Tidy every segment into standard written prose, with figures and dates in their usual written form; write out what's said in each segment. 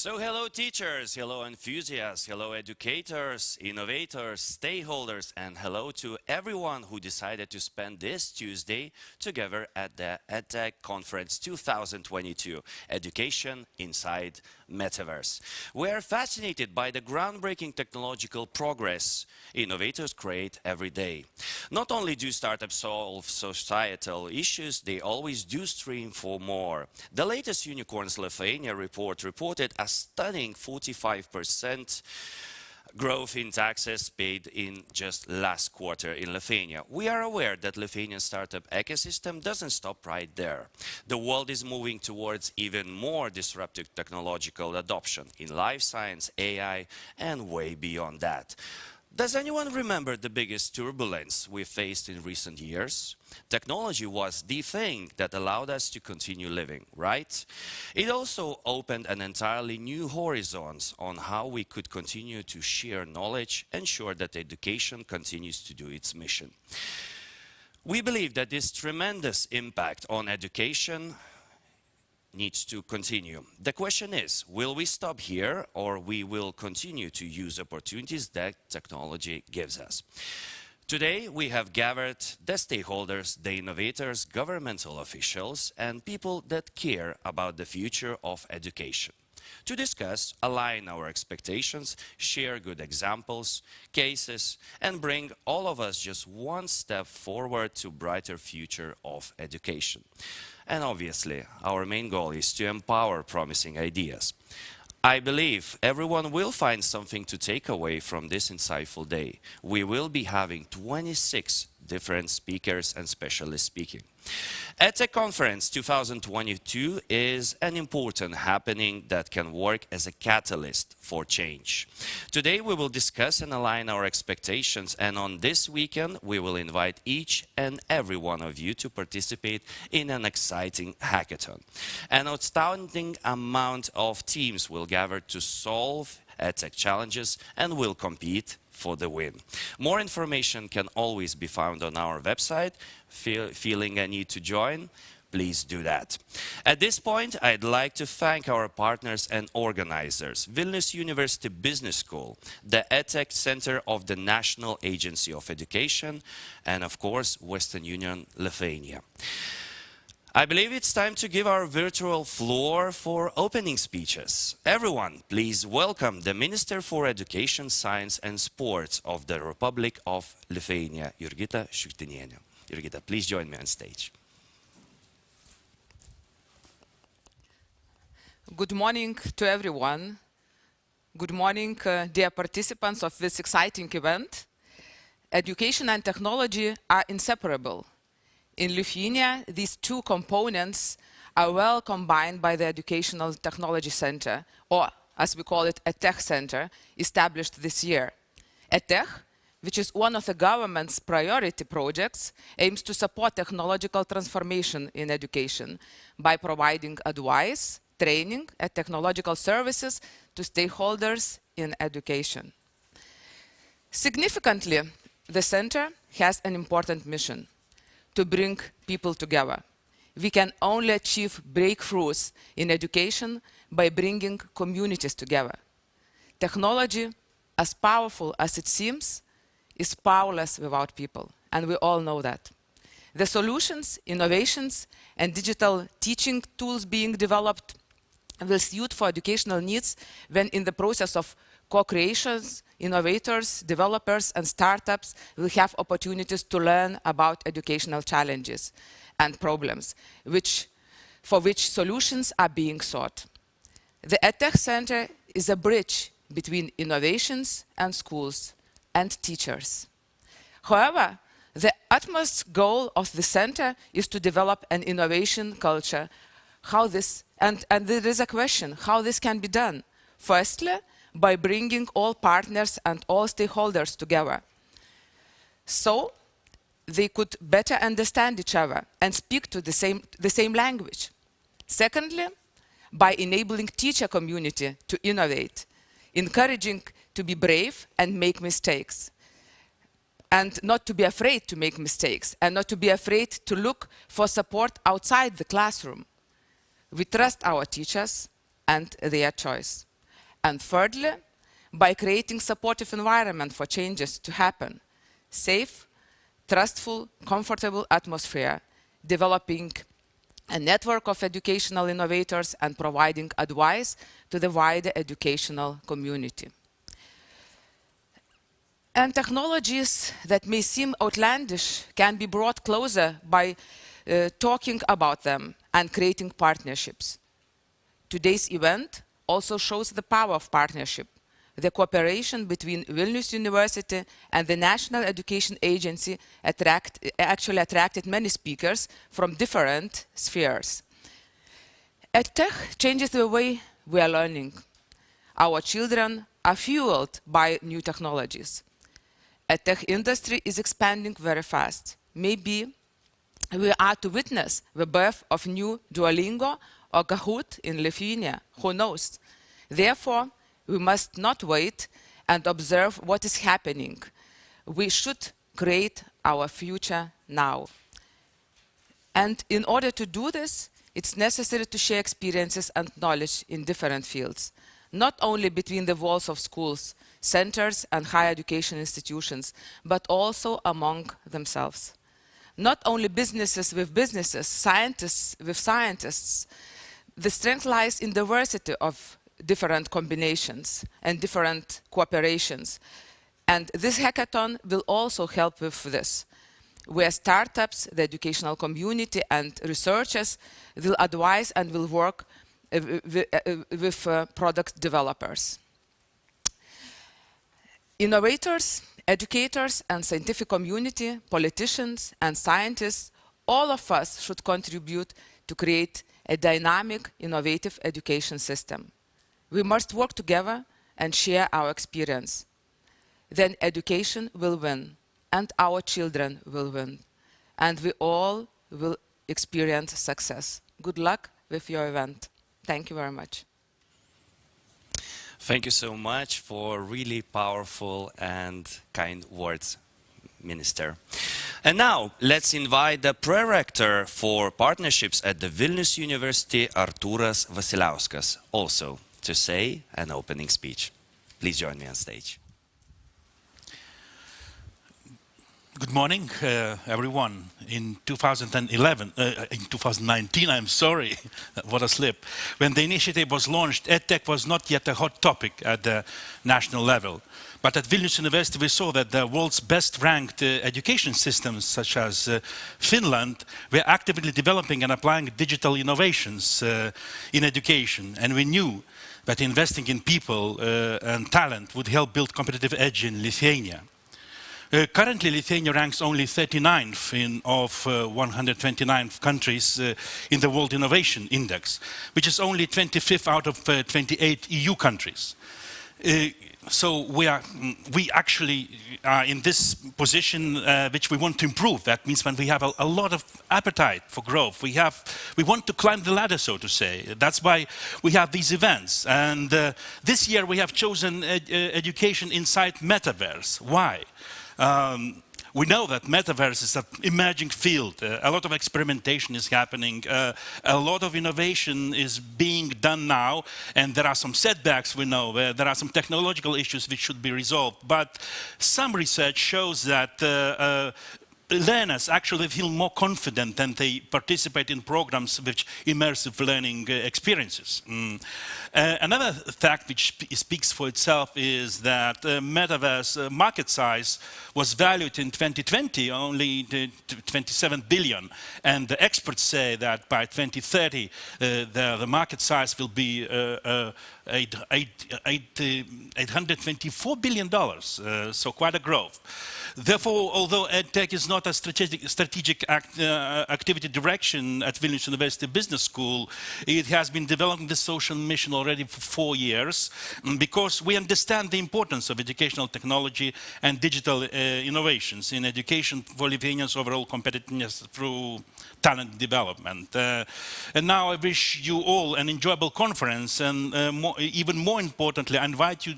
So hello teachers, hello enthusiasts, hello educators, innovators, stakeholders, and hello to everyone who decided to spend this Tuesday together at the EdTech Conference 2022, Education Inside Metaverse. We are fascinated by the groundbreaking technological progress innovators create every day. Not only do startups solve societal issues, they always do stream for more. The latest Unicorns Lithuania report reported a stunning 45% growth in taxes paid in just last quarter in Lithuania. We are aware that Lithuanian startup ecosystem doesn't stop right there. The world is moving towards even more disruptive technological adoption in life science, AI, and way beyond that. Does anyone remember the biggest turbulence we faced in recent years? Technology was the thing that allowed us to continue living, right? It also opened an entirely new horizons on how we could continue to share knowledge, ensure that education continues to do its mission. We believe that this tremendous impact on education needs to continue. The question is, will we stop here or we will continue to use opportunities that technology gives us? Today, we have gathered the stakeholders, the innovators, governmental officials, and people that care about the future of education to discuss, align our expectations, share good examples, cases, and bring all of us just one step forward to a brighter future of education. And obviously, our main goal is to empower promising ideas. I believe everyone will find something to take away from this insightful day. We will be having 26 different speakers and specialists speaking. EdTech Conference 2022 is an important happening that can work as a catalyst for change. Today we will discuss and align our expectations, and on this weekend we will invite each and every one of you to participate in an exciting hackathon. An outstanding amount of teams will gather to solve EdTech challenges and will compete for the win. More information can always be found on our website. Feeling a need to join? Please do that. At this point, I'd like to thank our partners and organizers, Vilnius University Business School, the EdTech Center of the National Agency of Education, and of course, Western Union Lithuania. I believe it's time to give our virtual floor for opening speeches. Everyone, please welcome the Minister for Education, Science and Sports of the Republic of Lithuania, Jurgita Šiugždinienė. Jurgita, please join me on stage. Good morning to everyone. Good morning, dear participants of this exciting event. Education and technology are inseparable. In Lithuania, these two components are well combined by the Educational Technology Center, or as we call it, EdTech Center, established this year. EdTech, which is one of the government's priority projects, aims to support technological transformation in education by providing advice, training, and technological services to stakeholders in education. Significantly, the center has an important mission: to bring people together. We can only achieve breakthroughs in education by bringing communities together. Technology, as powerful as it seems, is powerless without people, and we all know that. The solutions, innovations, and digital teaching tools being developed will suit for educational needs when in the process of co-creations, innovators, developers, and startups will have opportunities to learn about educational challenges and problems, for which solutions are being sought. The EdTech Center is a bridge between innovations and schools and teachers. However, the utmost goal of the center is to develop an innovation culture. And there is a question, how this can be done? Firstly, by bringing all partners and all stakeholders together, so they could better understand each other and speak to the same language. Secondly, by enabling teacher community to innovate, encouraging to be brave and make mistakes, and not to be afraid to make mistakes, and not to be afraid to look for support outside the classroom. We trust our teachers and their choice. And thirdly, by creating supportive environment for changes to happen, safe, trustful, comfortable atmosphere, developing a network of educational innovators and providing advice to the wider educational community. And technologies that may seem outlandish can be brought closer by talking about them and creating partnerships. Today's event also shows the power of partnership. The cooperation between Vilnius University and the National Education Agency actually attracted many speakers from different spheres. EdTech changes the way we are learning. Our children are fueled by new technologies. EdTech industry is expanding very fast. Maybe we are to witness the birth of new Duolingo or Kahoot in Lithuania. Who knows? Therefore, we must not wait and observe what is happening. We should create our future now. And in order to do this, it's necessary to share experiences and knowledge in different fields, not only between the walls of schools, centers, and higher education institutions, but also among themselves. Not only businesses with businesses, scientists with scientists. The strength lies in diversity of different combinations and different cooperations. And this hackathon will also help with this, where startups, the educational community, and researchers will advise and will work with product developers. Innovators, educators, and scientific community, politicians, and scientists, all of us should contribute to create a dynamic, innovative education system. We must work together and share our experience. Then education will win, and our children will win, and we all will experience success. Good luck with your event. Thank you very much. Thank you so much for really powerful and kind words, Minister. And now, let's invite the Prorector for Partnerships at the Vilnius University, Artūras Vasiliauskas, also to say an opening speech. Please join me on stage. Good morning, everyone. In 2019, I'm sorry, what a slip. When the initiative was launched, EdTech was not yet a hot topic at the national level. But at Vilnius University, we saw that the world's best-ranked education systems, such as Finland, were actively developing and applying digital innovations in education. And we knew that investing in people and talent would help build competitive edge in Lithuania. Currently, Lithuania ranks only 39th of 129 countries in the World Innovation Index, which is only 25th out of 28 EU countries. So we actually are in this position which we want to improve. That means when we have a lot of appetite for growth, we want to climb the ladder, so to say. That's why we have these events. And this year we have chosen education inside Metaverse. Why? We know that Metaverse is an emerging field. A lot of experimentation is happening. A lot of innovation is being done now. And there are some setbacks, we know. There are some technological issues which should be resolved. But some research shows that learners actually feel more confident and they participate in programs with immersive learning experiences. Another fact which speaks for itself is that Metaverse market size was valued in 2020 only to 27 billion. And the experts say that by 2030, the market size will be $824 billion, so quite a growth. Therefore, although EdTech is not a strategic activity direction at Vilnius University Business School, it has been developing this social mission already for 4 years because we understand the importance of educational technology and digital innovations in education for Lithuanians' overall competitiveness through talent development. And now I wish you all an enjoyable conference and even more importantly, I invite you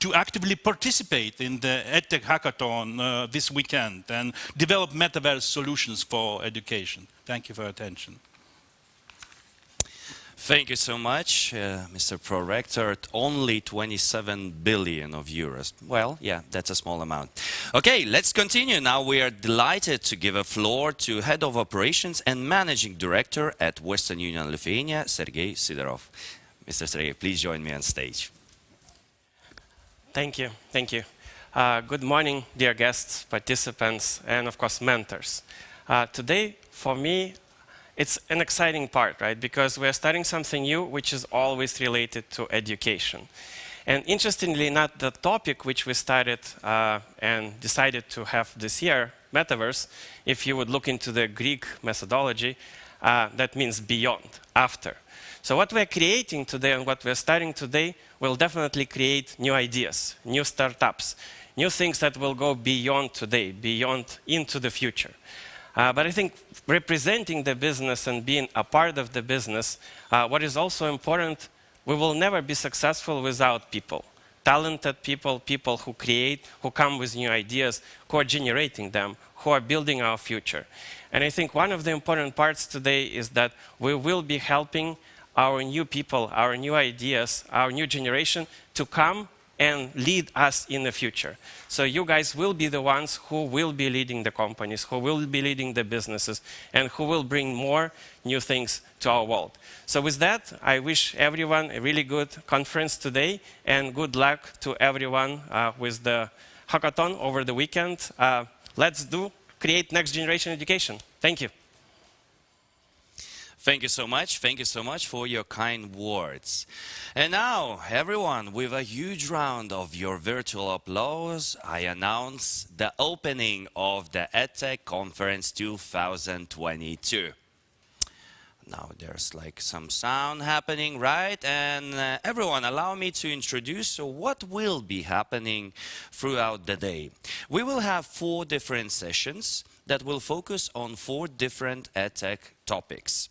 to actively participate in the EdTech Hackathon this weekend and develop Metaverse solutions for education. Thank you for your attention. Thank you so much, Mr. Prorector. Only 27 billion of euros. Well, yeah, that's a small amount. Okay, let's continue. Now we are delighted to give a floor to Head of Operations and Managing Director at Western Union Lithuania, Sergej Sidorov. Mr. Sergej, please join me on stage. Thank you. Thank you. Good morning, dear guests, participants, and of course, mentors. Today, for me, it's an exciting part, right? Because we're starting something new, which is always related to education. And interestingly, not the topic which we started and decided to have this year, Metaverse, if you would look into the Greek methodology, that means beyond, after. So what we're creating today and what we're starting today will definitely create new ideas, new startups, new things that will go beyond today, beyond into the future. But I think representing the business and being a part of the business, what is also important, we will never be successful without people. Talented people, people who create, who come with new ideas, who are generating them, who are building our future. And I think one of the important parts today is that we will be helping our new people, our new ideas, our new generation to come and lead us in the future. So you guys will be the ones who will be leading the companies, who will be leading the businesses, and who will bring more new things to our world. So with that, I wish everyone a really good conference today, and good luck to everyone with the hackathon over the weekend. Let's create next generation education. Thank you. Thank you so much. Thank you so much for your kind words. And now, everyone, with a huge round of your virtual applause, I announce the opening of the EdTech Conference 2022. Now there's like some sound happening, right? And everyone, allow me to introduce what will be happening throughout the day. We will have 4 different sessions that will focus on 4 different EdTech topics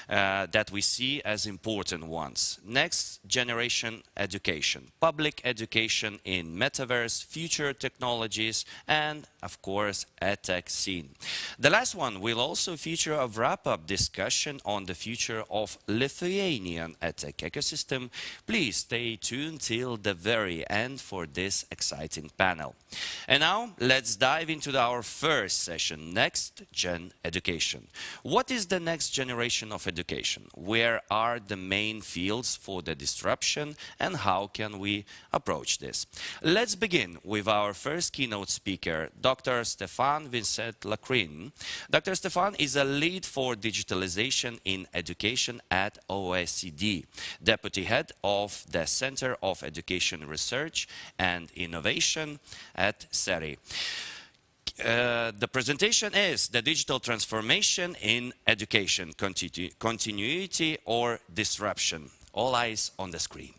that we see as important ones. Next generation education, public education in Metaverse, future technologies, and of course, EdTech scene. The last one will also feature a wrap-up discussion on the future of Lithuanian EdTech ecosystem. Please stay tuned till the very end for this exciting panel. And now, let's dive into our first session, Next Gen Education. What is the next generation of education? Where are the main fields for the disruption, and how can we approach this? Let's begin with our first keynote speaker, Dr. Stephan Vincent-Lancrin. Dr. Stephan is a lead for digitalization in education at OECD, deputy head of the Center of Education Research and Innovation at CERI. The presentation is the digital transformation in education, continuity or disruption. All eyes on the screen.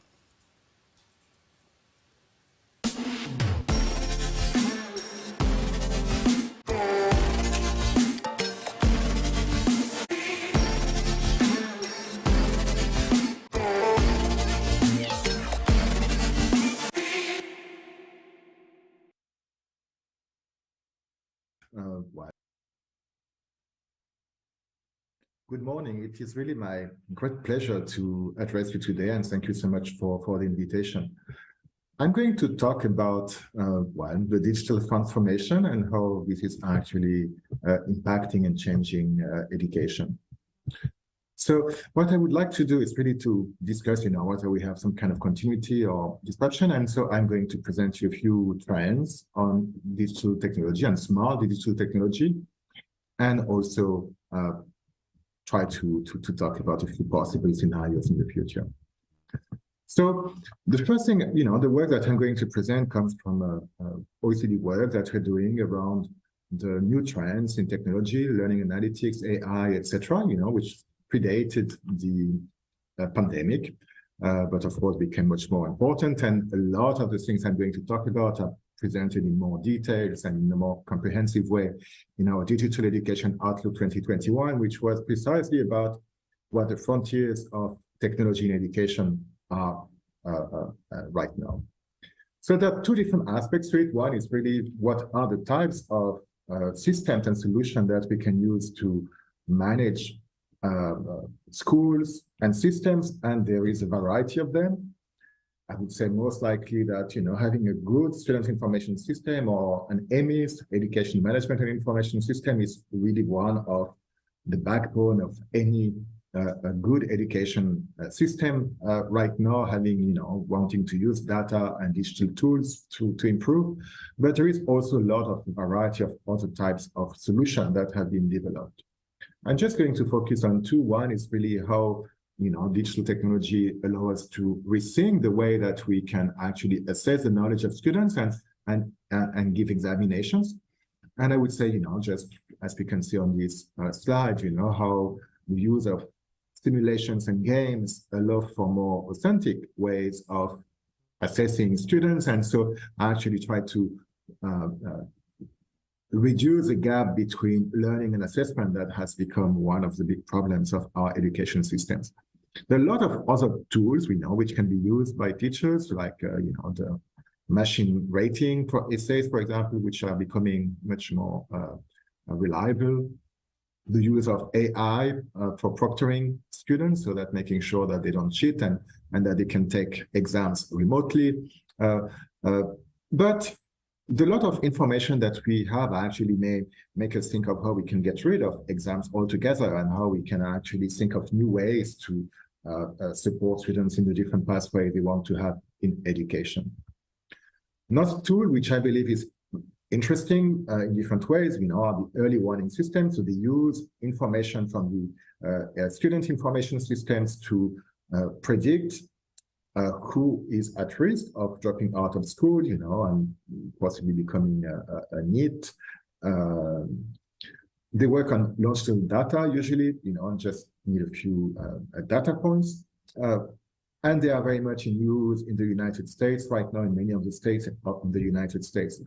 Good morning. It is really my great pleasure to address you today, and thank you so much for the invitation. I'm going to talk about the digital transformation and how this is actually impacting and changing education. So what I would like to do is really to discuss, whether we have some kind of continuity or disruption. And so I'm going to present you a few trends on digital technology and smart digital technology, and also try to talk about a few possible scenarios in the future. So the first thing, the work that I'm going to present comes from OECD work that we're doing around the new trends in technology, learning analytics, AI, etc., which predated the pandemic, but of course became much more important. And a lot of the things I'm going to talk about are presented in more details and in a more comprehensive way in our Digital Education Outlook 2021, which was precisely about what the frontiers of technology in education are right now. So there are 2 different aspects to it. One is really what are the types of systems and solutions that we can use to manage schools and systems, and there is a variety of them. I would say most likely that, having a good student information system or an EMIS, education management and information system, is really one of the backbone of any a good education system right now, having, wanting to use data and digital tools to improve. But there is also a lot of variety of other types of solutions that have been developed. I'm just going to focus on two. One is really how, digital technology allows us to rethink the way that we can actually assess the knowledge of students and give examinations. And I would say, just as we can see on this slide, how the use of simulations and games allow for more authentic ways of assessing students, and so actually try to reduce the gap between learning and assessment that has become one of the big problems of our education systems. There are a lot of other tools we know which can be used by teachers, like the machine rating for essays, for example, which are becoming much more reliable. The use of AI for proctoring students, so that making sure that they don't cheat and that they can take exams remotely. But the lot of information that we have actually may make us think of how we can get rid of exams altogether, and how we can actually think of new ways to support students in the different pathways they want to have in education. Another tool which I believe is interesting in different ways, are the early warning systems. So they use information from the student information systems to predict who is at risk of dropping out of school, and possibly becoming a NEET. They work on longitudinal data usually, and just need a few data points. And they are very much in use in the United States right now, in many of the states of the United States.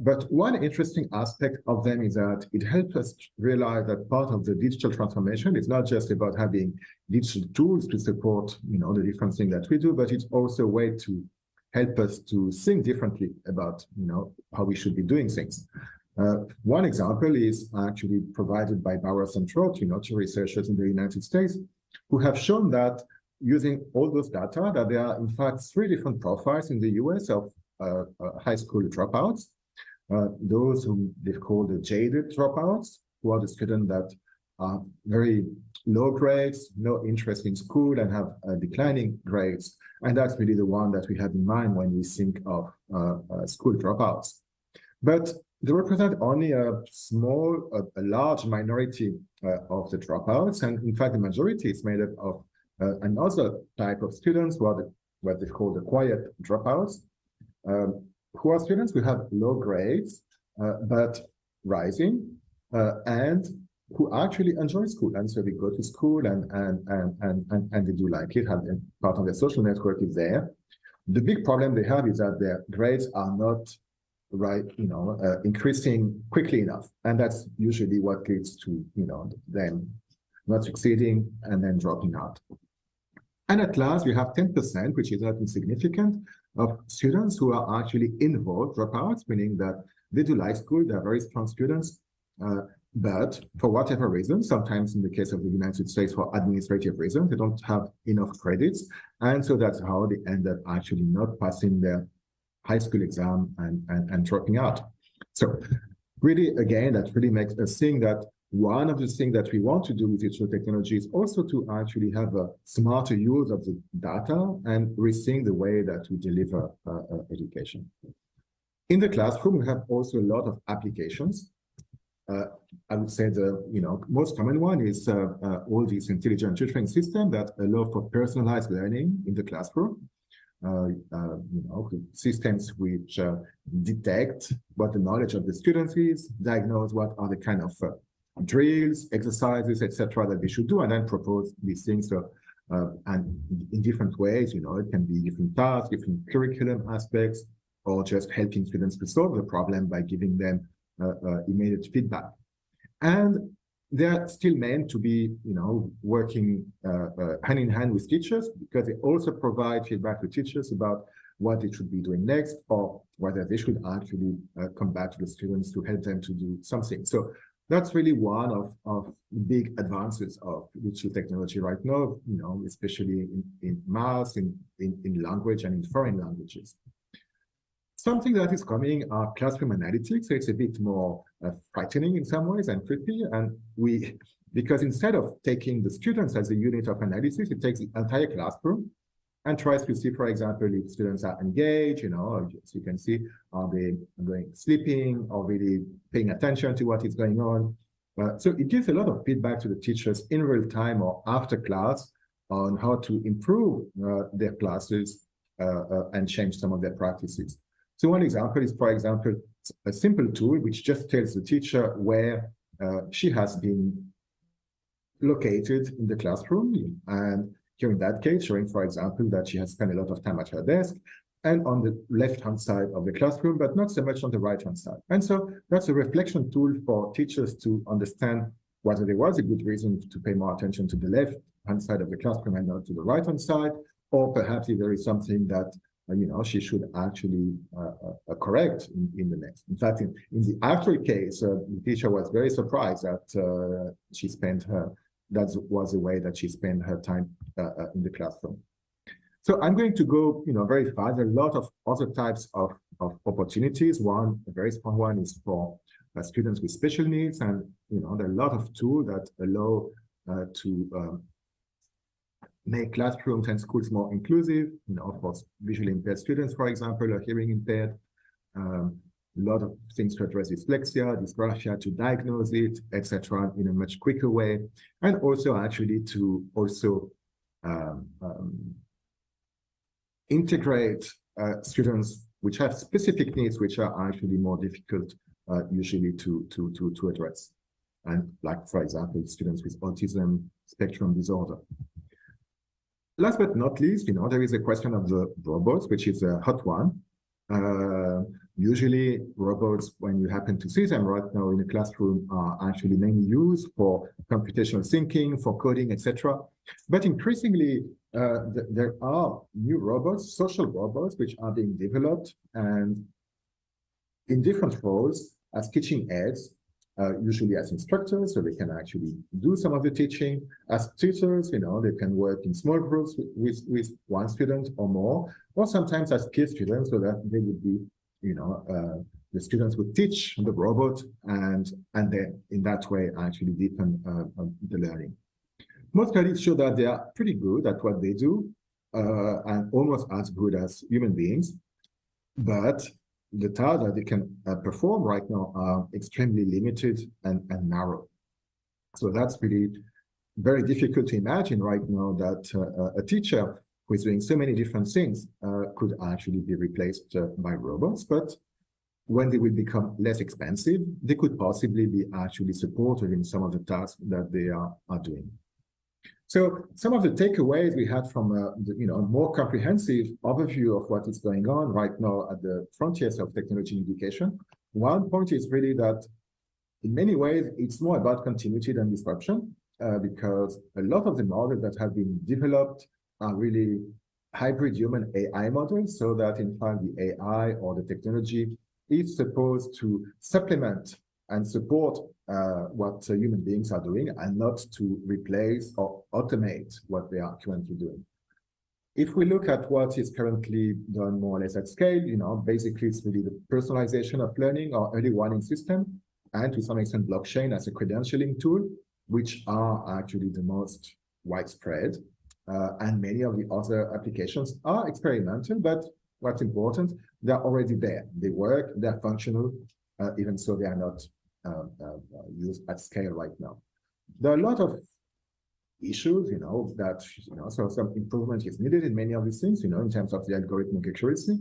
But one interesting aspect of them is that it helps us realize that part of the digital transformation is not just about having digital tools to support, the different things that we do, but it's also a way to help us to think differently about, how we should be doing things. One example is actually provided by Bowers and Trott, two researchers in the United States, who have shown that using all those data, that there are in fact 3 different profiles in the US of high school dropouts. Those whom they've called the jaded dropouts, who are the students that are very low grades, no interest in school, and have declining grades. And that's really the one that we have in mind when we think of school dropouts. But they represent only a large minority of the dropouts. And in fact, the majority is made up of another type of students, who are what they call the quiet dropouts, who are students who have low grades, but rising, and who actually enjoy school. And so they go to school and they do like it, have part of their social network is there. The big problem they have is that their grades are not increasing quickly enough. And that's usually what leads to, them not succeeding and then dropping out. And at last, we have 10%, which is not insignificant, of students who are actually involved dropouts, meaning that they do like school, they're very strong students, but for whatever reason, sometimes in the case of the United States, for administrative reasons, they don't have enough credits. And so that's how they end up actually not passing their high school exam and dropping out. So really, again, that really makes us think that one of the things that we want to do with digital technology is also to actually have a smarter use of the data and rethink the way that we deliver education. In the classroom, we have also a lot of applications. I would say the most common one is all these intelligent tutoring systems that allow for personalized learning in the classroom. Systems which detect what the knowledge of the students is, diagnose what are the kind of drills, exercises, etc., that they should do, and then propose these things. And in different ways, it can be different tasks, different curriculum aspects, or just helping students to solve the problem by giving them immediate feedback. And they're still meant to be, working hand in hand with teachers, because they also provide feedback to teachers about what they should be doing next, or whether they should actually come back to the students to help them to do something. So That's really one of the big advances of digital technology right now, especially in math, in language, and in foreign languages. Something that is coming are classroom analytics. So it's a bit more frightening in some ways and creepy. And because instead of taking the students as a unit of analysis, it takes the entire classroom and tries to see, for example, if students are engaged, as you can see, are they sleeping or really paying attention to what is going on? So it gives a lot of feedback to the teachers in real time or after class on how to improve their classes and change some of their practices. So one example is, for example, a simple tool which just tells the teacher where she has been located in the classroom, and here in that case, showing, for example, that she has spent a lot of time at her desk and on the left-hand side of the classroom, but not so much on the right-hand side. And so that's a reflection tool for teachers to understand whether there was a good reason to pay more attention to the left-hand side of the classroom and not to the right-hand side, or perhaps if there is something that she should actually correct in the next. In fact, in the actual case, the teacher was very surprised that she spent that was the way that she spent her time in the classroom. So I'm going to go, very fast. There are a lot of other types of opportunities. One, a very strong one, is for students with special needs, and there are a lot of tools that allow to make classrooms and schools more inclusive. For visually impaired students, for example, or hearing impaired. A lot of things to address dyslexia, dysgraphia, to diagnose it, etc., in a much quicker way, and also actually to also integrate students which have specific needs which are actually more difficult usually to address, and like, for example, students with autism spectrum disorder. Last but not least, there is a question of the robots, which is a hot one. Usually robots, when you happen to see them right now in the classroom, are actually mainly used for computational thinking, for coding, etc. But increasingly, there are new robots, social robots, which are being developed and in different roles as teaching aids, usually as instructors, so they can actually do some of the teaching. As tutors, they can work in small groups with one student or more, or sometimes as peer students, so that they would be, the students would teach the robot, and then in that way actually deepen the learning. Most studies show that they are pretty good at what they do, and almost as good as human beings, but the tasks that they can perform right now are extremely limited and narrow. So that's really very difficult to imagine right now that a teacher who is doing so many different things could actually be replaced by robots. But when they will become less expensive, they could possibly be actually supported in some of the tasks that they are doing. So some of the takeaways we had from a more comprehensive overview of what is going on right now at the frontiers of technology in education. One point is really that in many ways, it's more about continuity than disruption, because a lot of the models that have been developed are really hybrid human AI models, so that in fact the AI or the technology is supposed to supplement and support what human beings are doing, and not to replace or automate what they are currently doing. If we look at what is currently done more or less at scale, basically it's really the personalization of learning or early warning system, and to some extent blockchain as a credentialing tool, which are actually the most widespread. And many of the other applications are experimental, but what's important, they're already there. They work, they're functional, even so they are not used at scale right now. There are a lot of issues, so some improvement is needed in many of these things, in terms of the algorithmic accuracy,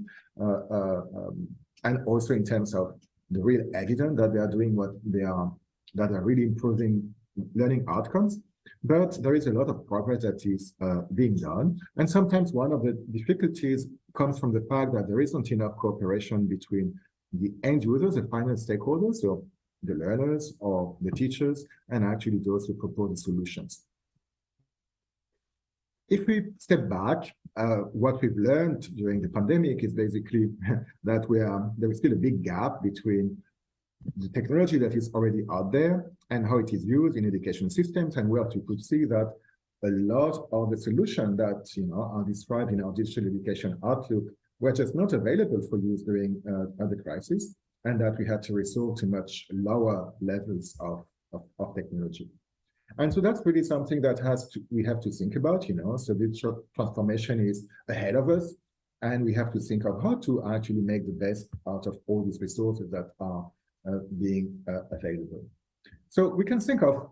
and also in terms of the real evidence that they are doing what they are, that are really improving learning outcomes. But there is a lot of progress that is being done. And sometimes one of the difficulties comes from the fact that there isn't enough cooperation between the end users, the final stakeholders, so the learners or the teachers, and actually those who propose the solutions. If we step back, what we've learned during the pandemic is basically that there is still a big gap between the technology that is already out there and how it is used in education systems, and where we could see that a lot of the solutions that are described in our digital education outlook were just not available for use during the crisis, and that we had to resort to much lower levels of technology. And so that's really something that we have to think about, so digital transformation is ahead of us, and we have to think of how to actually make the best out of all these resources that are being available. So we can think of,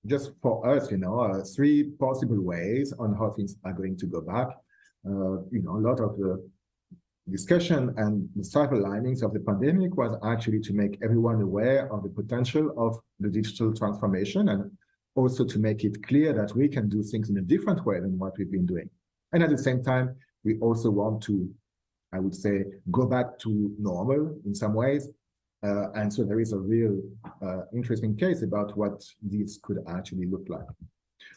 just for us, 3 possible ways on how things are going to go back. A lot of the discussion and the silver linings of the pandemic was actually to make everyone aware of the potential of the digital transformation, and also to make it clear that we can do things in a different way than what we've been doing. And at the same time, we also want to, I would say, go back to normal in some ways. And so there is a real interesting case about what this could actually look like.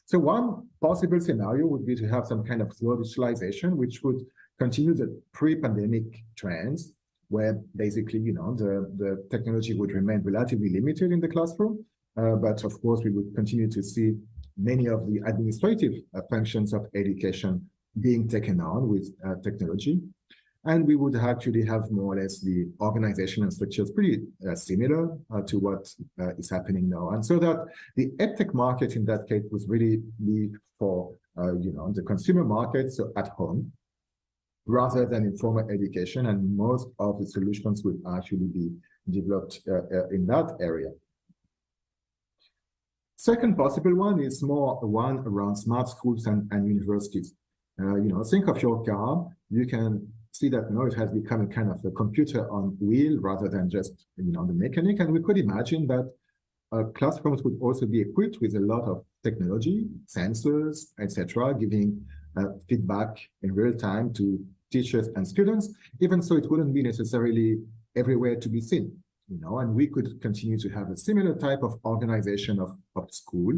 So one possible scenario would be to have some kind of slow digitalization, which would continue the pre-pandemic trends, where basically, the technology would remain relatively limited in the classroom. But of course, we would continue to see many of the administrative functions of education being taken on with technology. And we would actually have more or less the organization and structures pretty similar to what is happening now. And so that the EdTech market in that case was really be for, the consumer market, so at home, rather than in formal education. And most of the solutions would actually be developed in that area. Second possible one is more one around smart schools and universities. Think of your car. You can see that now it has become a kind of a computer on wheel rather than just the mechanic. And we could imagine that classrooms would also be equipped with a lot of technology, sensors, etc., giving feedback in real time to teachers and students. Even so, it wouldn't be necessarily everywhere to be seen. And we could continue to have a similar type of organization of school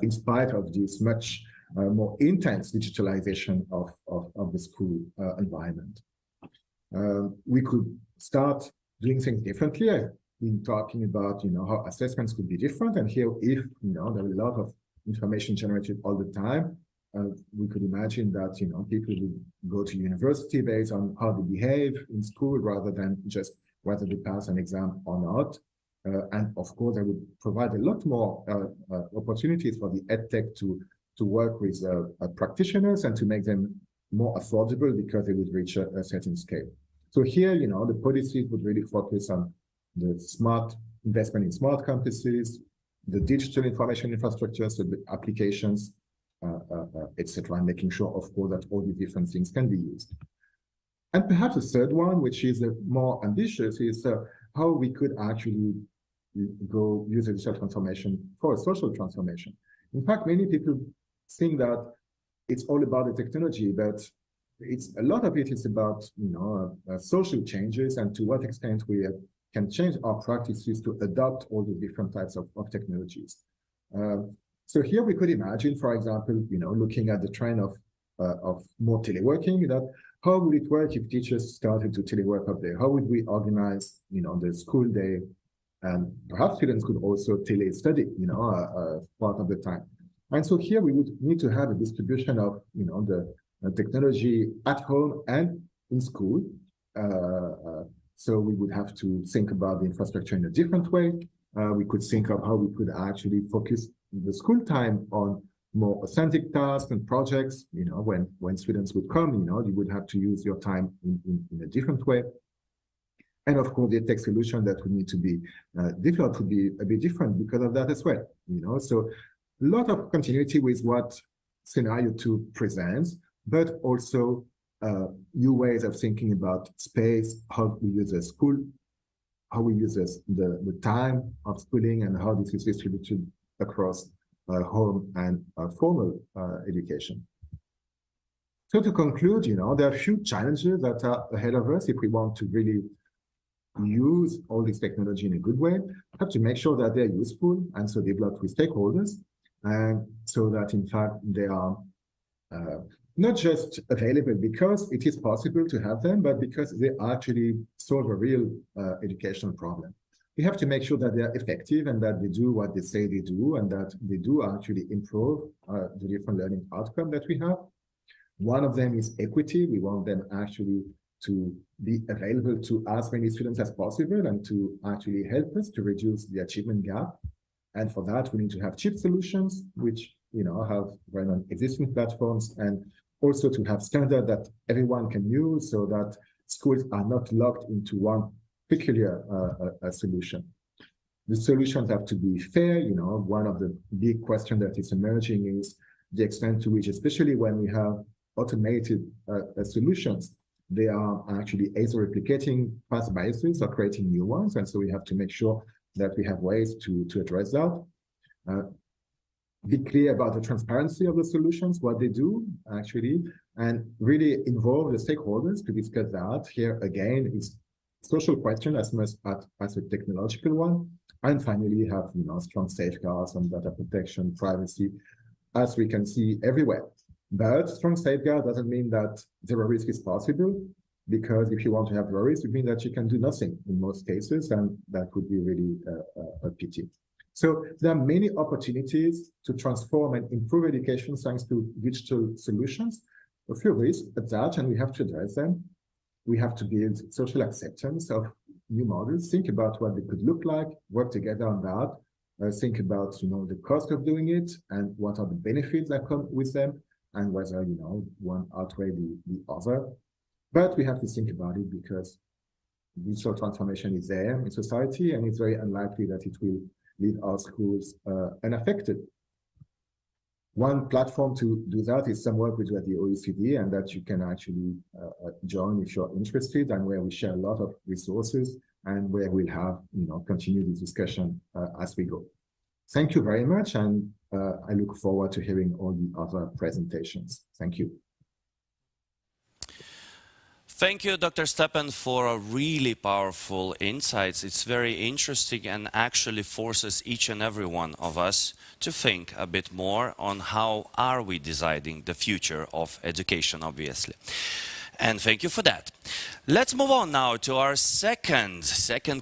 in spite of this much more intense digitalization of the school environment. We could start doing things differently. I've been talking about how assessments could be different, and here, if there are a lot of information generated all the time, we could imagine that people would go to university based on how they behave in school rather than just whether they pass an exam or not. And of course, I would provide a lot more opportunities for the EdTech to work with practitioners and to make them more affordable because they would reach a certain scale. So here, the policies would really focus on the smart investment in smart campuses, the digital information infrastructure, so the applications, etc., and making sure, of course, that all these different things can be used. And perhaps a third one, which is more ambitious, is how we could actually go use a digital transformation for a social transformation. In fact, many people think that it's all about the technology, but a lot of it is about social changes and to what extent we can change our practices to adopt all the different types of technologies. So here we could imagine, for example, looking at the trend of more teleworking, that how would it work if teachers started to telework up there? How would we organize, the school day? And perhaps students could also tele-study, part of the time. And so here we would need to have a distribution of, the technology at home and in school. So we would have to think about the infrastructure in a different way. We could think of how we could actually focus the school time on more authentic tasks and projects. When students would come, you would have to use your time in a different way. And of course, the tech solution that would need to be developed would be a bit different because of that as well. So a lot of continuity with what scenario 2 presents, but also new ways of thinking about space, how we use a school, how we use the time of schooling, and how this is distributed across home and formal education. So to conclude, there are a few challenges that are ahead of us if we want to really use all this technology in a good way. We have to make sure that they're useful and so developed with stakeholders, and so that in fact they are not just available because it is possible to have them, but because they actually solve a real educational problem. we have to make sure that they are effective and that they do what they say they do and that they do actually improve the different learning outcomes that we have. One of them is equity. We want them actually to be available to as many students as possible and to actually help us to reduce the achievement gap. And for that, we need to have cheap solutions, which have run on existing platforms, and also to have standards that everyone can use so that schools are not locked into one peculiar solution. The solutions have to be fair. One of the big questions that is emerging is the extent to which, especially when we have automated solutions, they are actually either replicating past biases or creating new ones. And so we have to make sure that we have ways to address that. Be clear about the transparency of the solutions, what they do actually, and really involve the stakeholders to discuss that. Here again, it's a social question as much as a technological one. And finally, have strong safeguards on data protection, privacy, as we can see everywhere. But strong safeguard doesn't mean that zero risk is possible, because if you want to have zero risk, it means that you can do nothing in most cases, and that would be really a pity. So there are many opportunities to transform and improve education thanks to digital solutions. A few risks attached, and we have to address them. We have to build social acceptance of new models, think about what they could look like, work together on that, think about the cost of doing it and what are the benefits that come with them, and whether one outweigh the other. But we have to think about it because digital transformation is there in society, and it's very unlikely that it will leave our schools unaffected. One platform to do that is some work we do at the OECD, and that you can actually join if you're interested, and where we share a lot of resources and where we'll have continue this discussion as we go. Thank you very much, and I look forward to hearing all the other presentations. Thank you. Thank you, Dr. Stephan, for a really powerful insights. It's very interesting and actually forces each and every one of us to think a bit more on how are we deciding the future of education, obviously. And thank you for that. Let's move on now to our second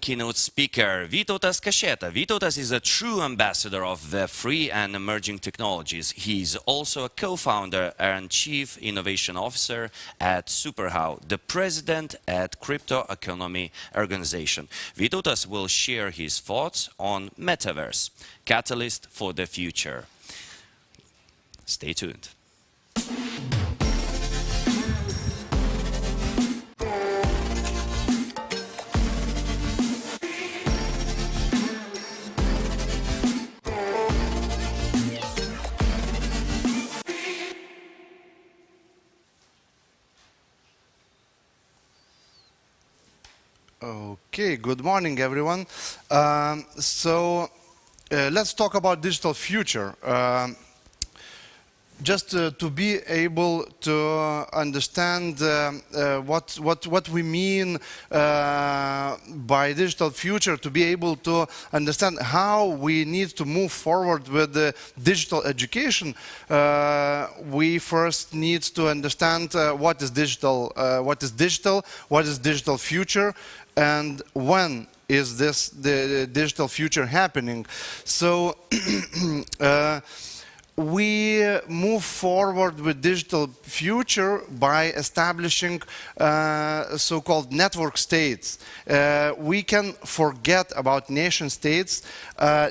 keynote speaker, Vytautas Kašėta. Vytautas is a true ambassador of the free and emerging technologies. He's also a co-founder and chief innovation officer at SuperHow, the president at Crypto Economy Organization. Vytautas will share his thoughts on Metaverse, catalyst for the future. Stay tuned. Okay, good morning, everyone. Let's talk about digital future. Just to be able to understand what we mean by digital future, to be able to understand how we need to move forward with the digital education, we first need to understand what is digital, what is digital future, and when is the digital future happening. So we move forward with digital future by establishing so-called network states. We can forget about nation states.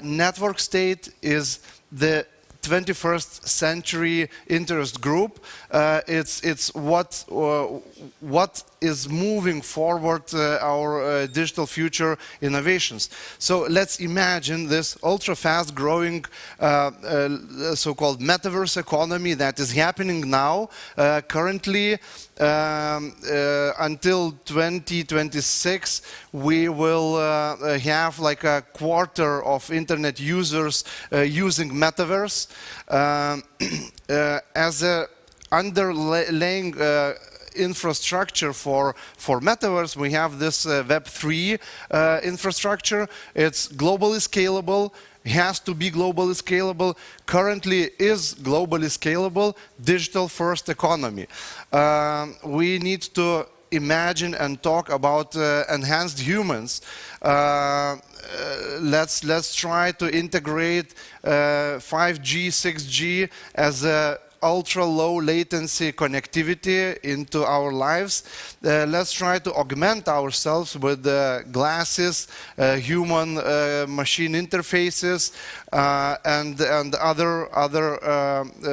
Network state is the 21st century interest group. It's what is moving forward our digital future innovations. So let's imagine this ultra-fast growing so-called metaverse economy that is happening now. Currently, until 2026, we will have like a quarter of internet users using Metaverse. As a underlying infrastructure for Metaverse, we have this Web3 infrastructure. It's globally scalable, has to be globally scalable, currently is globally scalable, digital first economy. We need to imagine and talk about enhanced humans, let's try to integrate 5G, 6G as a ultra-low latency connectivity into our lives. Let's try to augment ourselves with glasses, human-machine interfaces, and other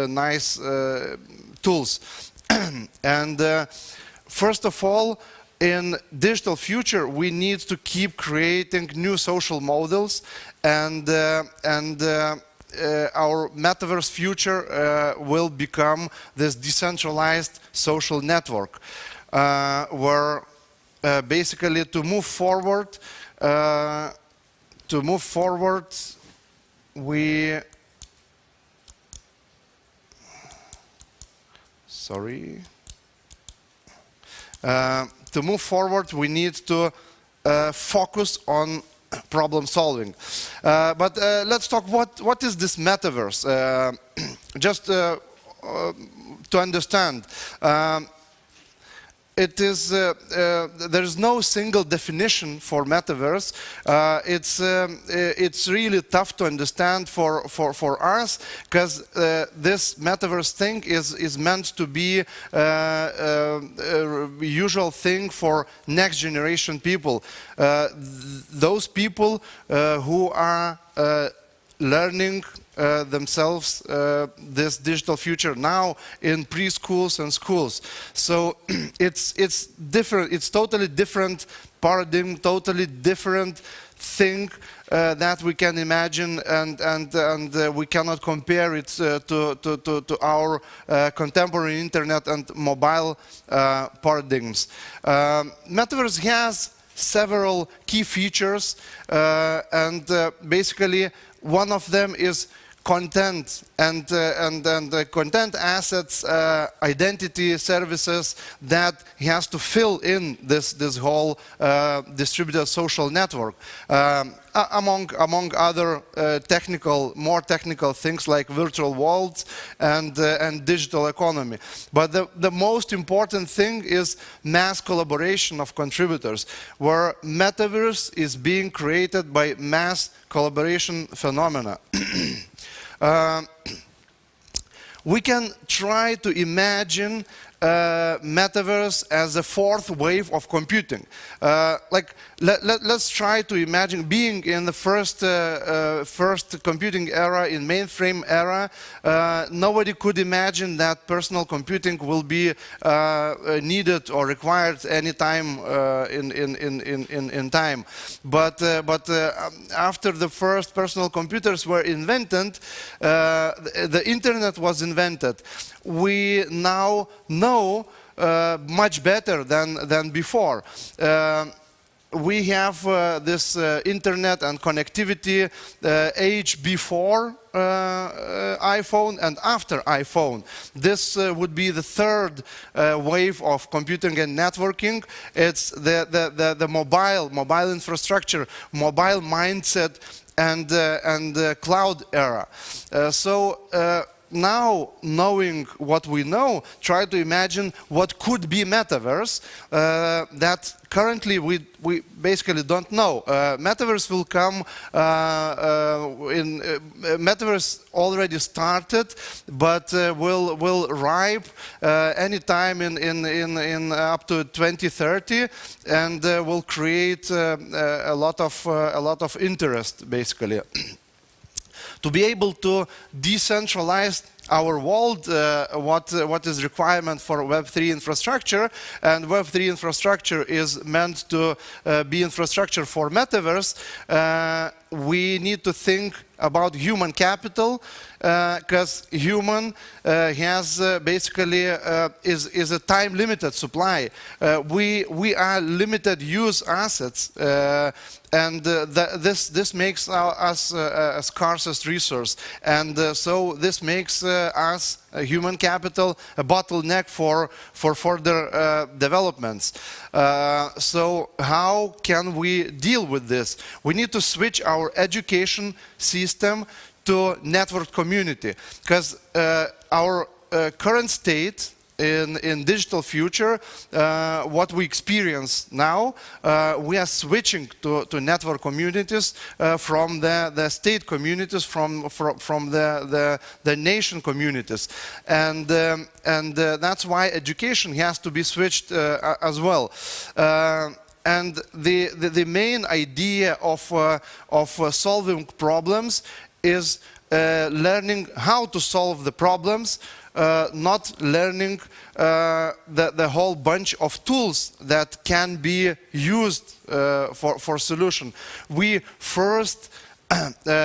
nice tools. And first of all, in digital future, we need to keep creating new social models, and our metaverse future will become this decentralized social network, where basically to move forward, we need to focus on problem solving. But let's talk what is this metaverse? Just to understand, it is there's no single definition for metaverse. It's really tough to understand for us, because this metaverse thing is meant to be a usual thing for next generation people, those people who are learning themselves this digital future now in preschools and schools. So it's different. It's totally different paradigm, totally different thing that we can imagine, and we cannot compare it to our contemporary internet and mobile paradigms. Metaverse has several key features, and basically one of them is content and content assets, identity services that he has to fill in this whole distributed social network, among other more technical things like virtual worlds and digital economy. But the most important thing is mass collaboration of contributors, where metaverse is being created by mass collaboration phenomena. We can try to imagine metaverse as a fourth wave of computing. Let's try to imagine being in the first computing era, in mainframe era. Nobody could imagine that personal computing will be needed or required any time in time. But after the first personal computers were invented, the internet was invented. We now know much better than before. We have this internet and connectivity age before iPhone and after iPhone. This would be the third wave of computing and networking. It's the mobile infrastructure, mobile mindset, and cloud era. Now, knowing what we know, try to imagine what could be metaverse that currently we basically don't know. Metaverse will come metaverse already started, but will ripe anytime in up to 2030, and will create a lot of interest, basically. To be able to decentralize our world, what is requirement for Web3 infrastructure, and Web3 infrastructure is meant to be infrastructure for metaverse, we need to think about human capital, because human has basically is a time-limited supply. We are limited use assets, and this makes us a scarcest resource, and so this makes us human capital a bottleneck for further developments. So how can we deal with this? We need to switch our education system to network community, because our current state in digital future, what we experience now, we are switching to network communities from the state communities, from the nation communities, and that's why education has to be switched as well. And the main idea of solving problems is learning how to solve the problems, not learning the whole bunch of tools that can be used for solution. We first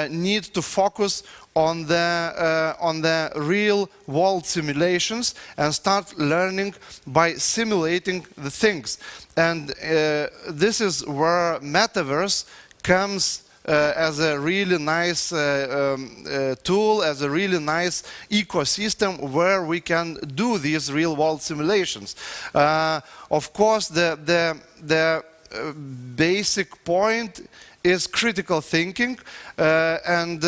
need to focus on the real world simulations and start learning by simulating the things. And this is where Metaverse comes as a really nice tool, as a really nice ecosystem where we can do these real world simulations. Of course, the basic point is critical thinking, and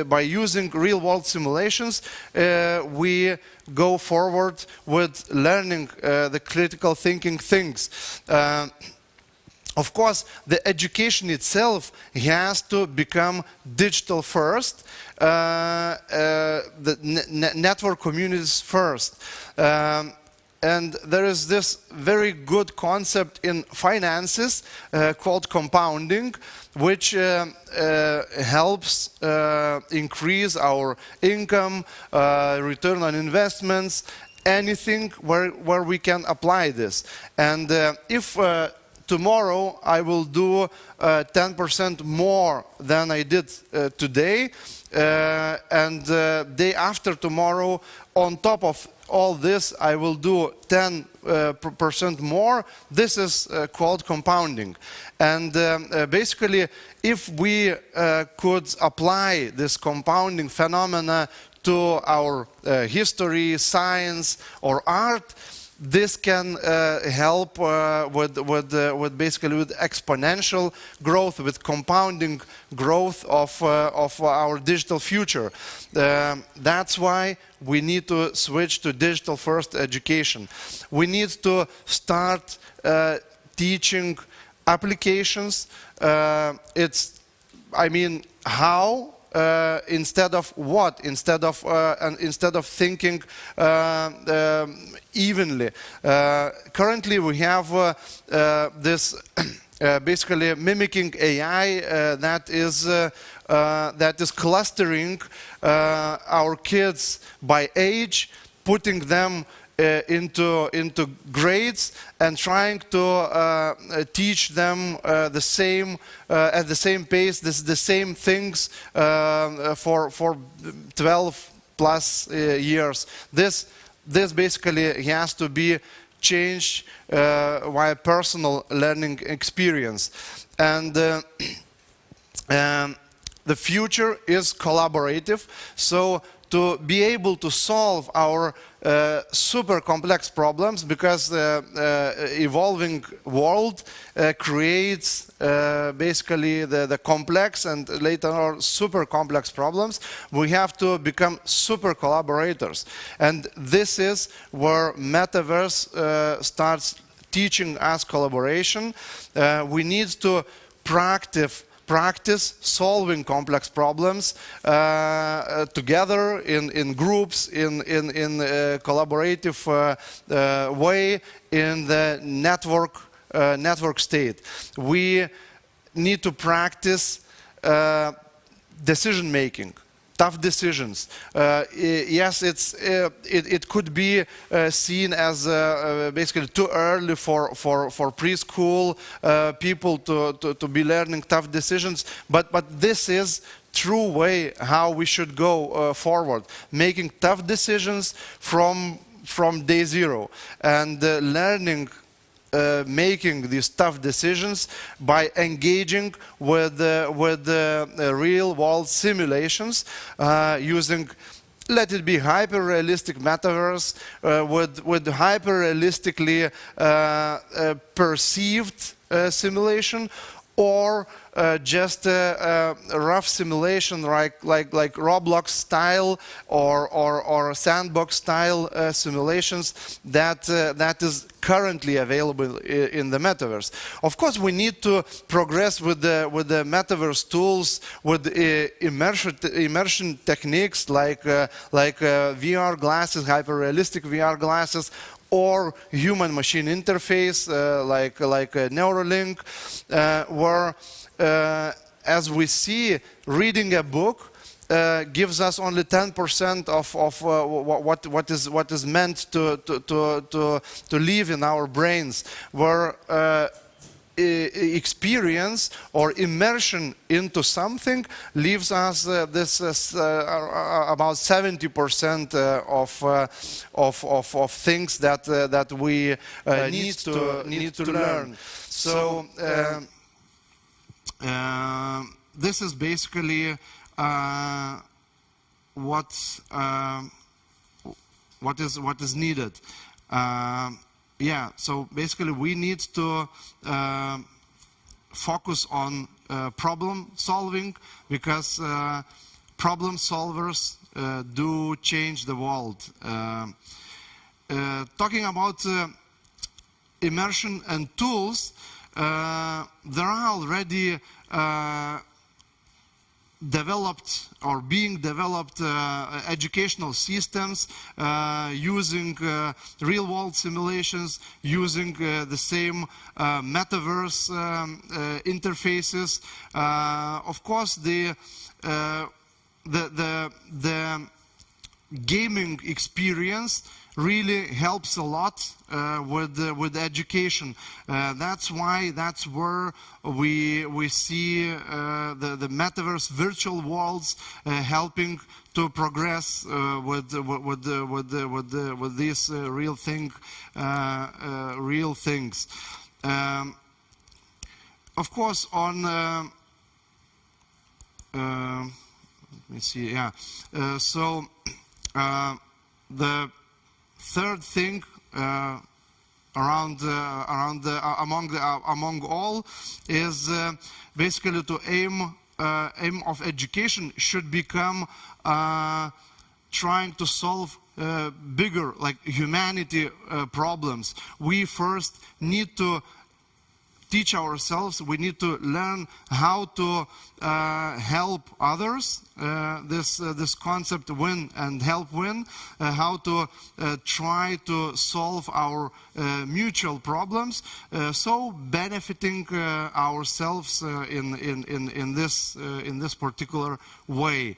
by using real-world simulations, we go forward with learning the critical thinking things. Of course, the education itself has to become digital first, the network communities first. And there is this very good concept in finances called compounding, which helps increase our income, return on investments, anything where we can apply this. And if tomorrow I will do 10% more than I did today, and day after tomorrow, on top of all this, I will do 10% more. This is called compounding. And basically, if we could apply this compounding phenomena to our history, science, or art, this can help with basically with exponential growth, with compounding growth of our digital future. That's why we need to switch to digital first education. We need to start teaching applications. I mean, how? Instead of what? Instead of thinking evenly. Currently, we have this basically mimicking AI that is clustering our kids by age, putting them into grades and trying to teach them at the same pace, the same things for 12 plus years. This basically has to be changed via personal learning experience. And the future is collaborative, so to be able to solve our super complex problems, because the evolving world creates basically the complex and later on super complex problems, we have to become super collaborators. And this is where Metaverse starts teaching us collaboration. We need to practice solving complex problems together in groups, in collaborative way, in the network state. We need to practice decision making, tough decisions. Yes, it could be seen as basically too early for preschool people to be learning tough decisions, but this is true way how we should go forward, making tough decisions from day zero, and learning making these tough decisions by engaging with real world simulations, using, let it be hyper-realistic metaverse, with hyper-realistically perceived simulation, or just a rough simulation like Roblox style or sandbox style simulations that is currently available in the metaverse. Of course, we need to progress with the metaverse tools, with immersion techniques like VR glasses, hyper-realistic VR glasses, or human-machine interface like Neuralink, where, as we see, reading a book gives us only 10% of what is meant to live in our brains, where experience or immersion into something leaves us about 70% of things that we need to learn. So this is basically what is needed. Yeah, so basically we need to focus on problem solving, because problem solvers do change the world. Talking about immersion and tools, there are already developed or being developed educational systems using real-world simulations, using the same metaverse interfaces. Of course, the gaming experience really helps a lot with education. That's where we see the metaverse virtual worlds helping to progress with these real things. Of course, on let me see. Yeah. So the third thing among all is basically to aim of education should become trying to solve bigger, like humanity problems. We first need to teach ourselves, we need to learn how to help others, this concept win and help win, how to try to solve our mutual problems, so benefiting ourselves in this particular way.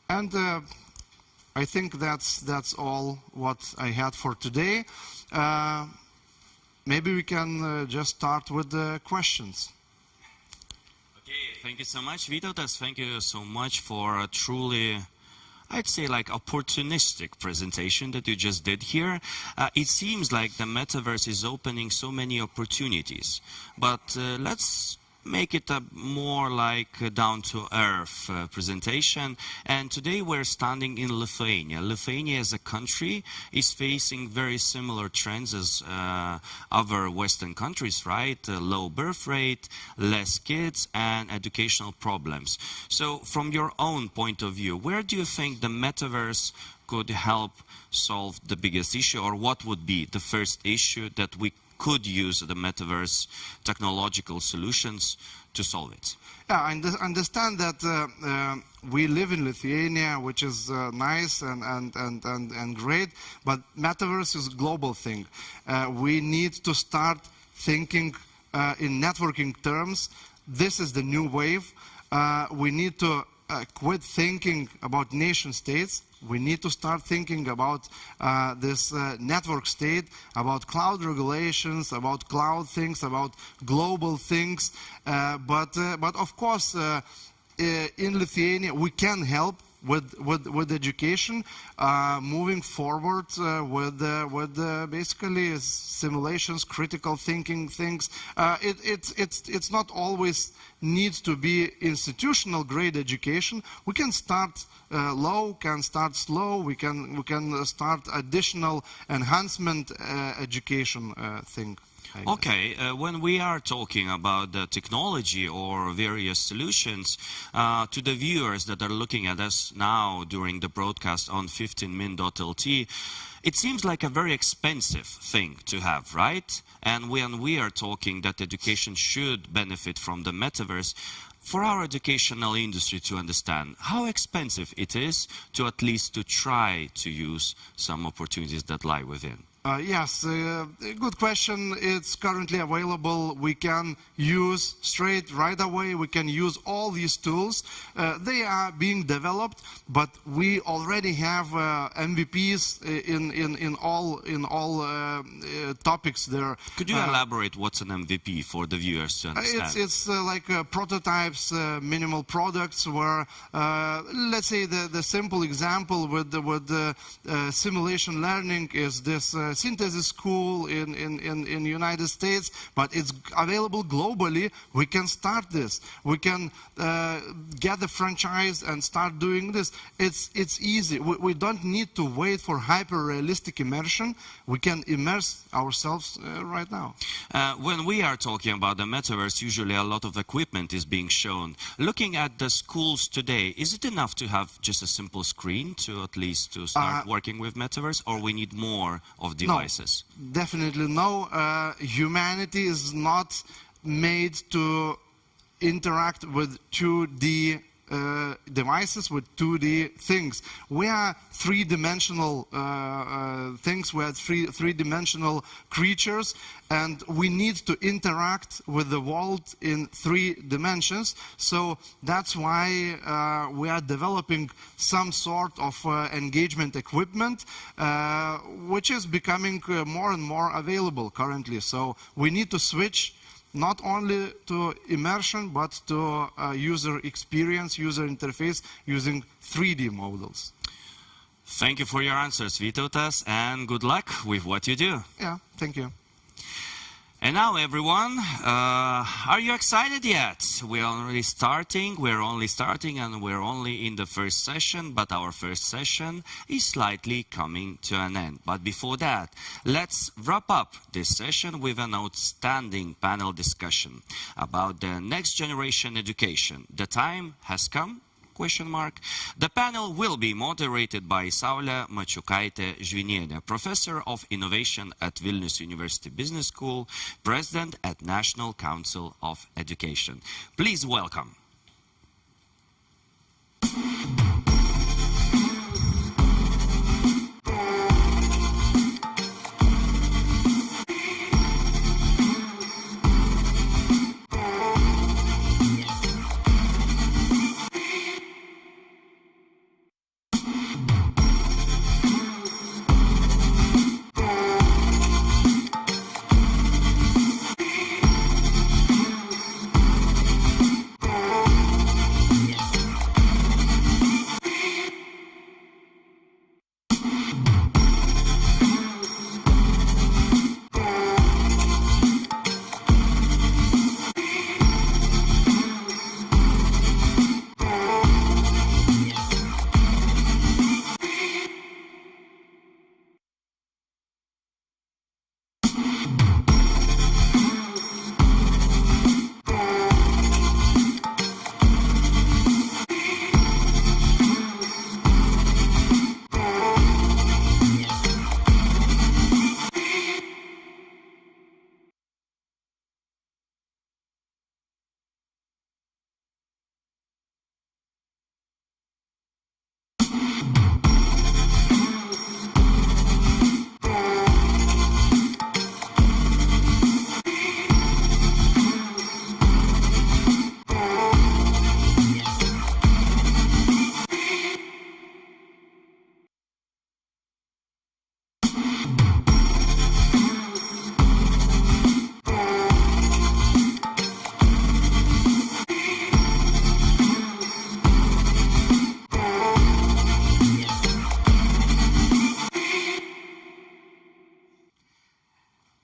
And I think that's all what I had for today. Maybe we can just start with the questions. Okay, thank you so much, Vytautas. Thank you so much for a truly, I'd say, like opportunistic presentation that you just did here. It seems like the metaverse is opening so many opportunities, but let's make it a more like down-to-earth presentation. And today we're standing in Lithuania. Lithuania as a country is facing very similar trends as other Western countries, right? Low birth rate, less kids, and educational problems. So from your own point of view, where do you think the metaverse could help solve the biggest issue, or what would be the first issue that we could use the metaverse technological solutions to solve it? Yeah, I understand that we live in Lithuania, which is nice and great, but metaverse is a global thing. We need to start thinking in networking terms. This is the new wave. We need to quit thinking about nation states. We need to start thinking about this network state, about cloud regulations, about cloud things, about global things. But of course, in Lithuania, we can help with education, moving forward with basically simulations, critical thinking things. It's not always needs to be institutional grade education. We can start low, can start slow. We can start additional enhancement education thing. Okay, when we are talking about the technology or various solutions, to the viewers that are looking at us now during the broadcast on 15min.lt, it seems like a very expensive thing to have, right? And when we are talking that education should benefit from the metaverse, for our educational industry to understand how expensive it is to at least to try to use some opportunities that lie within. Yes, good question. It's currently available. We can use right away. We can use all these tools. They are being developed, but we already have MVPs in all topics there. Could you elaborate what's an MVP for the viewers to understand? It's like prototypes, minimal products where, let's say the simple example with the simulation learning is this synthesis school in United States, but it's available globally. We can start this. We can get the franchise and start doing this. It's easy. We don't need to wait for hyper-realistic immersion. We can immerse ourselves right now. When we are talking about the metaverse, usually a lot of equipment is being shown. Looking at the schools today, is it enough to have just a simple screen to at least to start working with metaverse, or we need more of devices? No, definitely no. Humanity is not made to interact with 2D devices, with 2D things. We are three-dimensional things. We are three-dimensional creatures, and we need to interact with the world in 3 dimensions. So that's why we are developing some sort of engagement equipment, which is becoming more and more available currently. So we need to switch not only to immersion, but to user experience, user interface, using 3D models. Thank you for your answers, Vytautas, and good luck with what you do. Yeah, thank you. And now, everyone, are you excited yet? We're only starting, and we're only in the first session, but our first session is slightly coming to an end. But before that, let's wrap up this session with an outstanding panel discussion about the next generation education. The time has come? ? The panel will be moderated by Saulė Mačiukaitė-Žvinienė, Professor of Innovation at Vilnius University Business School, President at National Council of Education. Please welcome.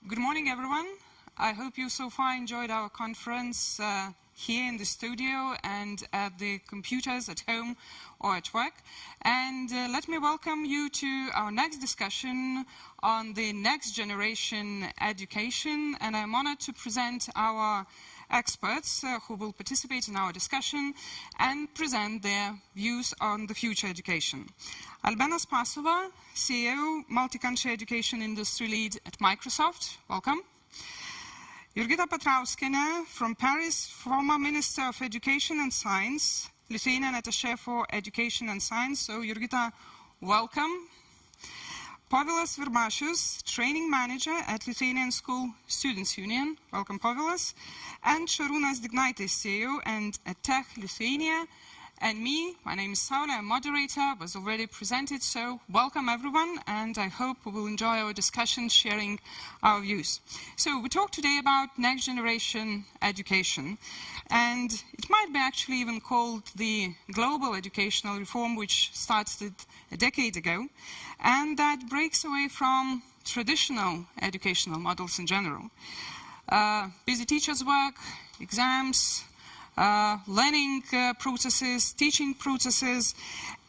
Good morning, everyone. I hope you so far enjoyed our conference here in the studio and at the computers at home or at work. And let me welcome you to our next discussion on the next generation education. And I'm honored to present our experts who will participate in our discussion and present their views on the future education. Albena Spasova, CEO, Multi-Country Education Industry Lead at Microsoft. Welcome. Jurgita Petrauskienė from Paris, former Minister of Education and Science, Lithuanian Attaché for Education and Science. So, Jurgita, welcome. Povilas Virbašius, Training Manager at Lithuanian School Students Union. Welcome, Povilas. And Šarūnas Dignaitis, CEO and EdTech Lithuania. And me, my name is Saulė, I'm moderator, was already presented, so welcome everyone, and I hope we will enjoy our discussion, sharing our views. So we talk today about next generation education, and it might be actually even called the global educational reform, which started a decade ago, and that breaks away from traditional educational models in general. Busy teachers' work, exams, learning processes, teaching processes,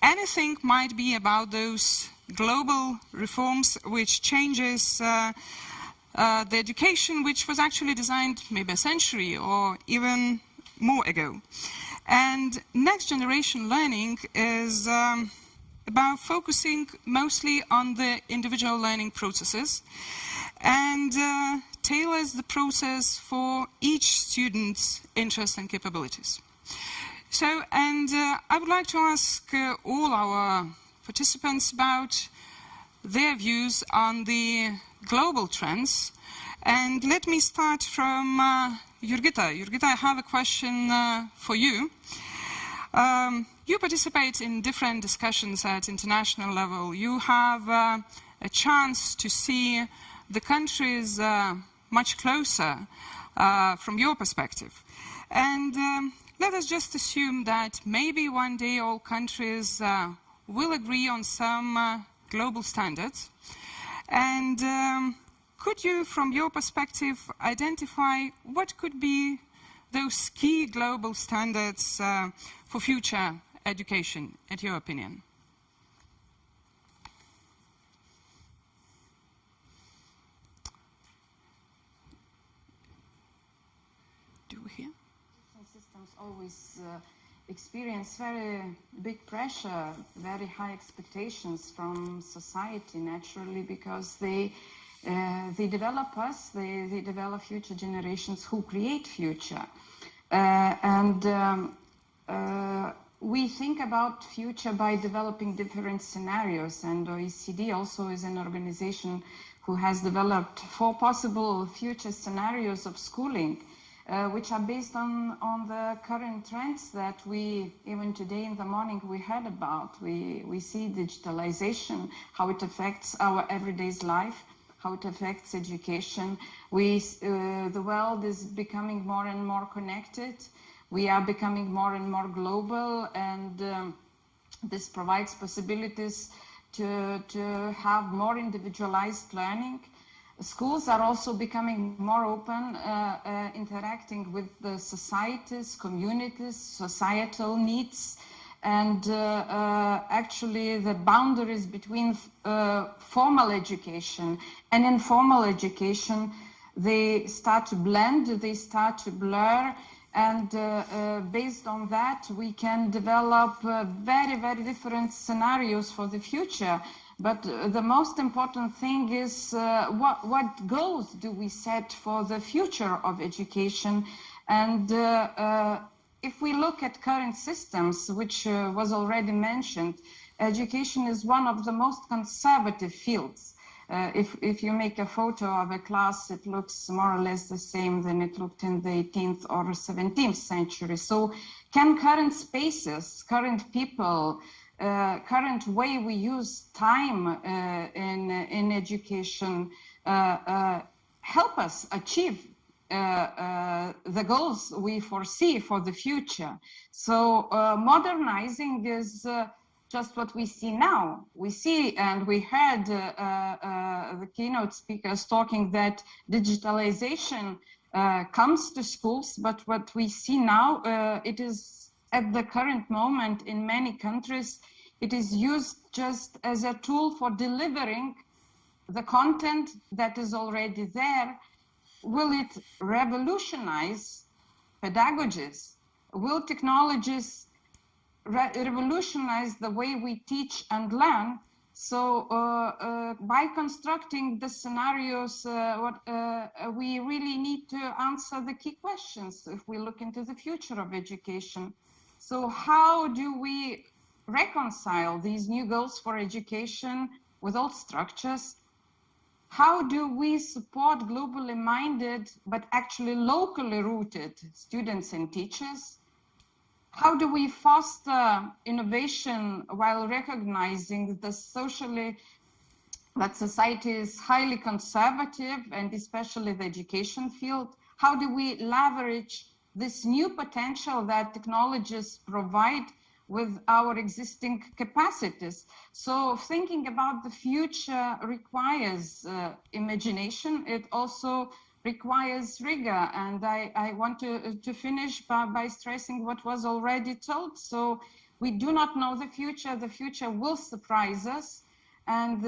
anything might be about those global reforms which changes the education which was actually designed maybe a century or even more ago. And next generation learning is about focusing mostly on the individual learning processes and tailors the process for each student's interests and capabilities. So, and I would like to ask all our participants about their views on the global trends. And let me start from Jurgita. Jurgita, I have a question for you. You participate in different discussions at international level. You have a chance to see the countries much closer from your perspective. And let us just assume that maybe one day all countries will agree on some global standards. And could you, from your perspective, identify what could be those key global standards for future education, in your opinion? Systems always experience very big pressure, very high expectations from society naturally, because they develop us, they develop future generations who create future. We think about future by developing different scenarios, and OECD also is an organization who has developed 4 possible future scenarios of schooling, which are based on the current trends that we, even today in the morning, we heard about. We see digitalization, how it affects our everyday life, how it affects education. The world is becoming more and more connected. We are becoming more and more global, and this provides possibilities to have more individualized learning. Schools are also becoming more open, interacting with the societies, communities, societal needs, and actually the boundaries between formal education and informal education, they start to blend, they start to blur, and based on that we can develop very, very different scenarios for the future. But the most important thing is what goals do we set for the future of education? And if we look at current systems, which was already mentioned, education is one of the most conservative fields. If you make a photo of a class, it looks more or less the same than it looked in the 18th or 17th century. So can current spaces, current people, current way we use time in education help us achieve the goals we foresee for the future? So modernizing is just what we see now. We see, and we heard the keynote speakers talking that digitalization comes to schools, but what we see now, it is at the current moment in many countries, it is used just as a tool for delivering the content that is already there. Will it revolutionize pedagogies? Will technologies revolutionize the way we teach and learn? So by constructing the scenarios, we really need to answer the key questions if we look into the future of education. So how do we reconcile these new goals for education with old structures? How do we support globally minded, but actually locally rooted students and teachers? How do we foster innovation while recognizing that society is highly conservative, and especially the education field? How do we leverage this new potential that technologies provide with our existing capacities? So thinking about the future requires imagination. It also requires rigor. And I want to finish by stressing what was already told. So we do not know the future. The future will surprise us. And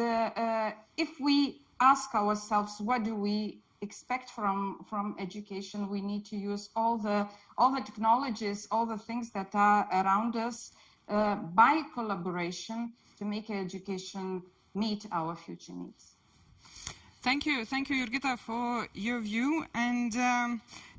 if we ask ourselves, what do we expect from education, we need to use all the technologies, all the things that are around us by collaboration to make education meet our future needs. Thank you, Jurgita, for your view. And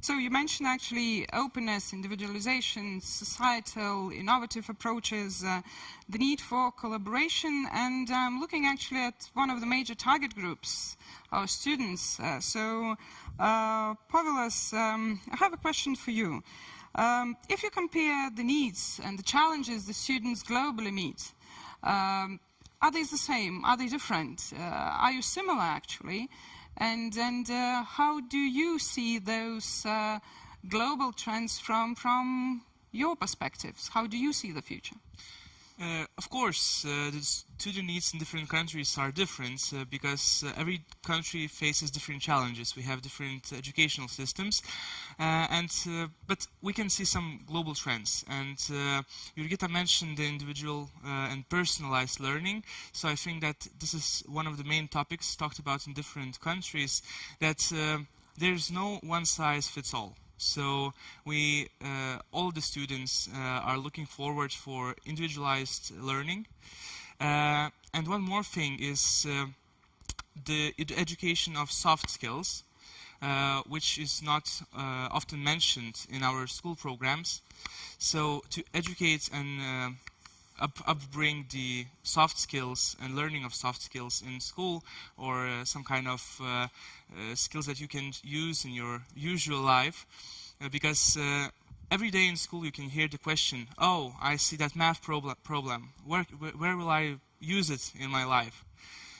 so you mentioned actually openness, individualization, societal, innovative approaches, the need for collaboration, and looking actually at one of the major target groups, our students. Povilas, I have a question for you. If you compare the needs and the challenges the students globally meet, are they the same? Are they different? Are you similar, actually? And how do you see those global trends from your perspectives? How do you see the future? Of course, the student needs in different countries are different because every country faces different challenges. We have different educational systems, but we can see some global trends. And Jurgita mentioned the individual and personalized learning. So I think that this is one of the main topics talked about in different countries, that there's no one size fits all. So we, all the students are looking forward for individualized learning. And one more thing is the education of soft skills, which is not often mentioned in our school programs. So to educate and upbring the soft skills and learning of soft skills in school, or some kind of skills that you can use in your usual life, because every day in school you can hear the question, oh, I see that math problem. Where will I use it in my life?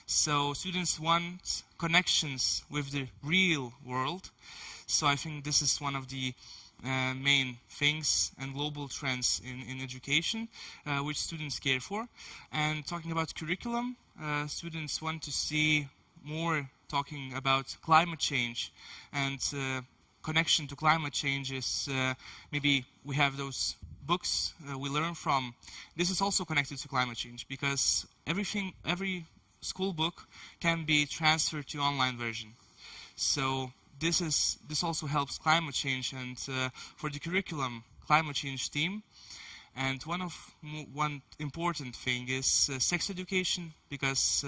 So students want connections with the real world. So I think this is one of the main things and global trends in education, which students care for. And talking about curriculum, students want to see more talking about climate change, and connection to climate change is maybe we have those books we learn from. This is also connected to climate change, because every school book can be transferred to online version. So this also helps climate change, and for the curriculum, climate change theme. And one important thing is sex education, because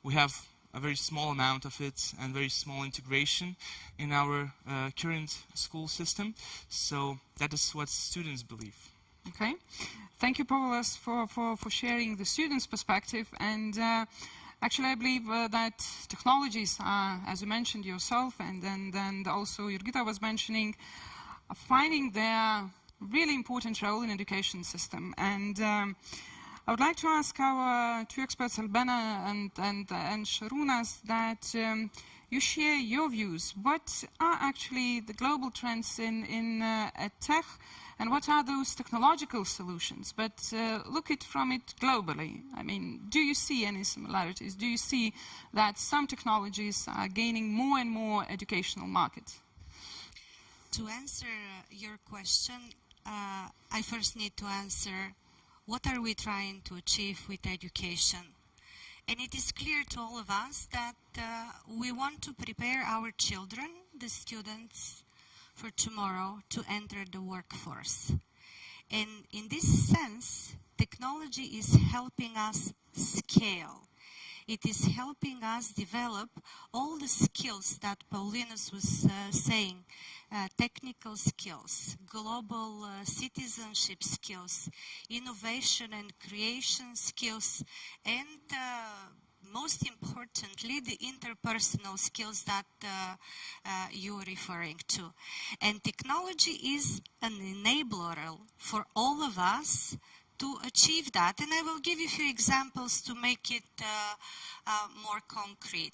we have a very small amount of it and very small integration in our current school system. So that is what students believe. Okay. Thank you, Povilas, for sharing the students' perspective. And actually, I believe that technologies, as you mentioned yourself, and then also Jurgita was mentioning, are finding their really important role in education system. And I would like to ask our two experts, Albena and Šarūnas, that you share your views. What are actually the global trends in EdTech, and what are those technological solutions? But look from it globally. I mean, do you see any similarities? Do you see that some technologies are gaining more and more educational market? To answer your question, I first need to answer what are we trying to achieve with education. And it is clear to all of us that we want to prepare our children, the students, for tomorrow to enter the workforce. And in this sense, technology is helping us scale. It is helping us develop all the skills that Paulinas was saying, technical skills, global citizenship skills, innovation and creation skills, and most importantly, the interpersonal skills that you are referring to. And technology is an enabler for all of us to achieve that. And I will give you a few examples to make it more concrete.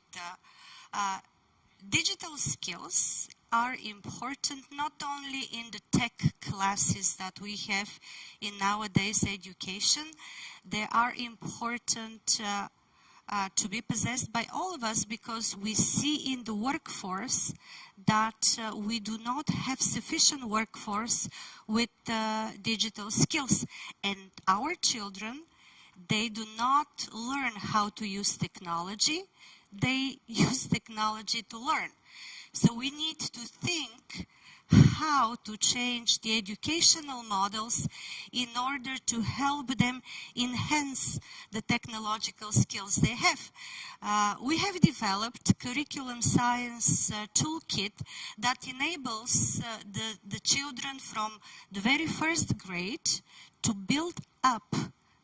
Digital skills are important not only in the tech classes that we have in nowadays education, they are important to be possessed by all of us, because we see in the workforce that we do not have sufficient workforce with digital skills. And our children, they do not learn how to use technology, they use technology to learn. So we need to think how to change the educational models in order to help them enhance the technological skills they have. We have developed curriculum science toolkit that enables the children from the very first grade to build up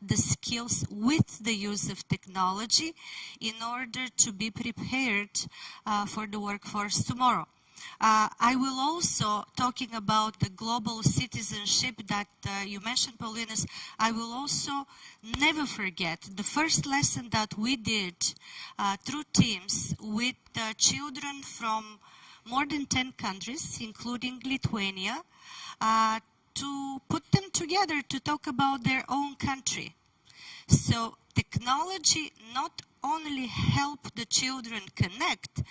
the skills with the use of technology in order to be prepared for the workforce tomorrow. I will also, talking about the global citizenship that you mentioned, Paulinas, I will also never forget the first lesson that we did through Teams with children from more than 10 countries, including Lithuania, to put them together to talk about their own country. So technology not only help the children connect,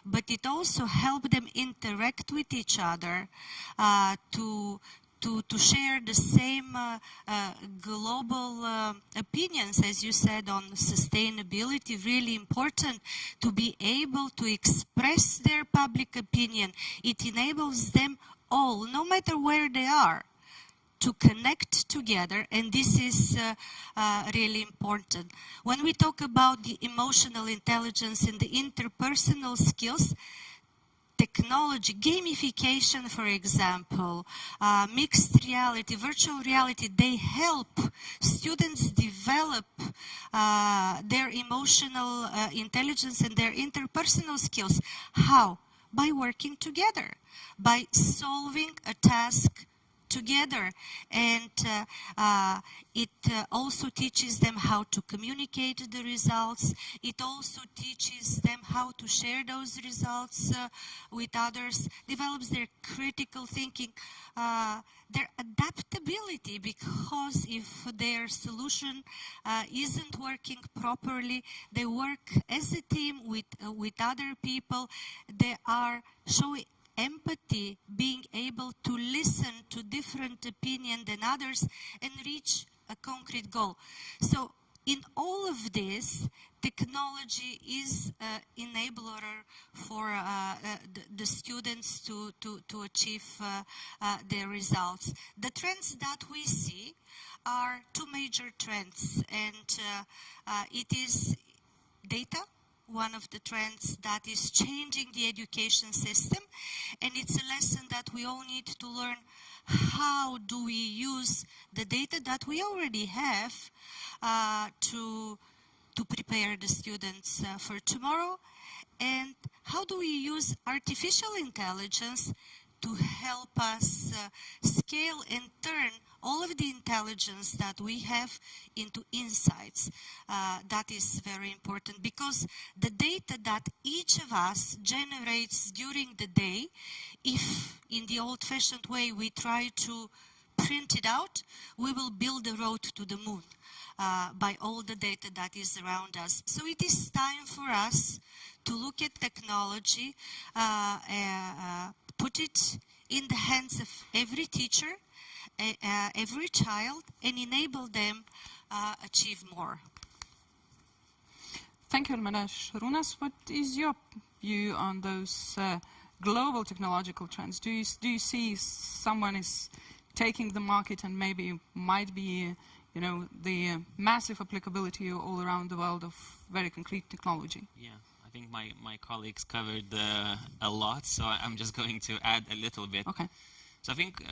but it also help them interact with each other to share the same global opinions, as you said, on sustainability. Really important to be able to express their public opinion. It enables them all, no matter where they are, to connect together, and this is really important. When we talk about the emotional intelligence and the interpersonal skills, technology, gamification, for example, mixed reality, virtual reality, they help students develop their emotional intelligence and their interpersonal skills. How? By working together, by solving a task together, and it also teaches them how to communicate the results. It also teaches them how to share those results with others, develops their critical thinking, their adaptability, because if their solution isn't working properly, they work as a team with other people. They are showing empathy, being able to listen to different opinions than others and reach a concrete goal. So in all of this, technology is an enabler for the students to achieve their results. The trends that we see are two major trends, and it is data, one of the trends that is changing the education system, and it's a lesson that we all need to learn. How do we use the data that we already have to prepare the students for tomorrow, and how do we use artificial intelligence to help us scale and turn all of the intelligence that we have into insights. That is very important, because the data that each of us generates during the day, if in the old-fashioned way we try to print it out, we will build a road to the moon by all the data that is around us. So it is time for us to look at technology, put it in the hands of every teacher, every child, and enable them achieve more. Thank you, Albena. Šarūnas, what is your view on those global technological trends? Do you see someone is taking the market and maybe might be, you know, the massive applicability all around the world of very concrete technology? Yeah, I think my colleagues covered a lot, so I'm just going to add a little bit. Okay. So I think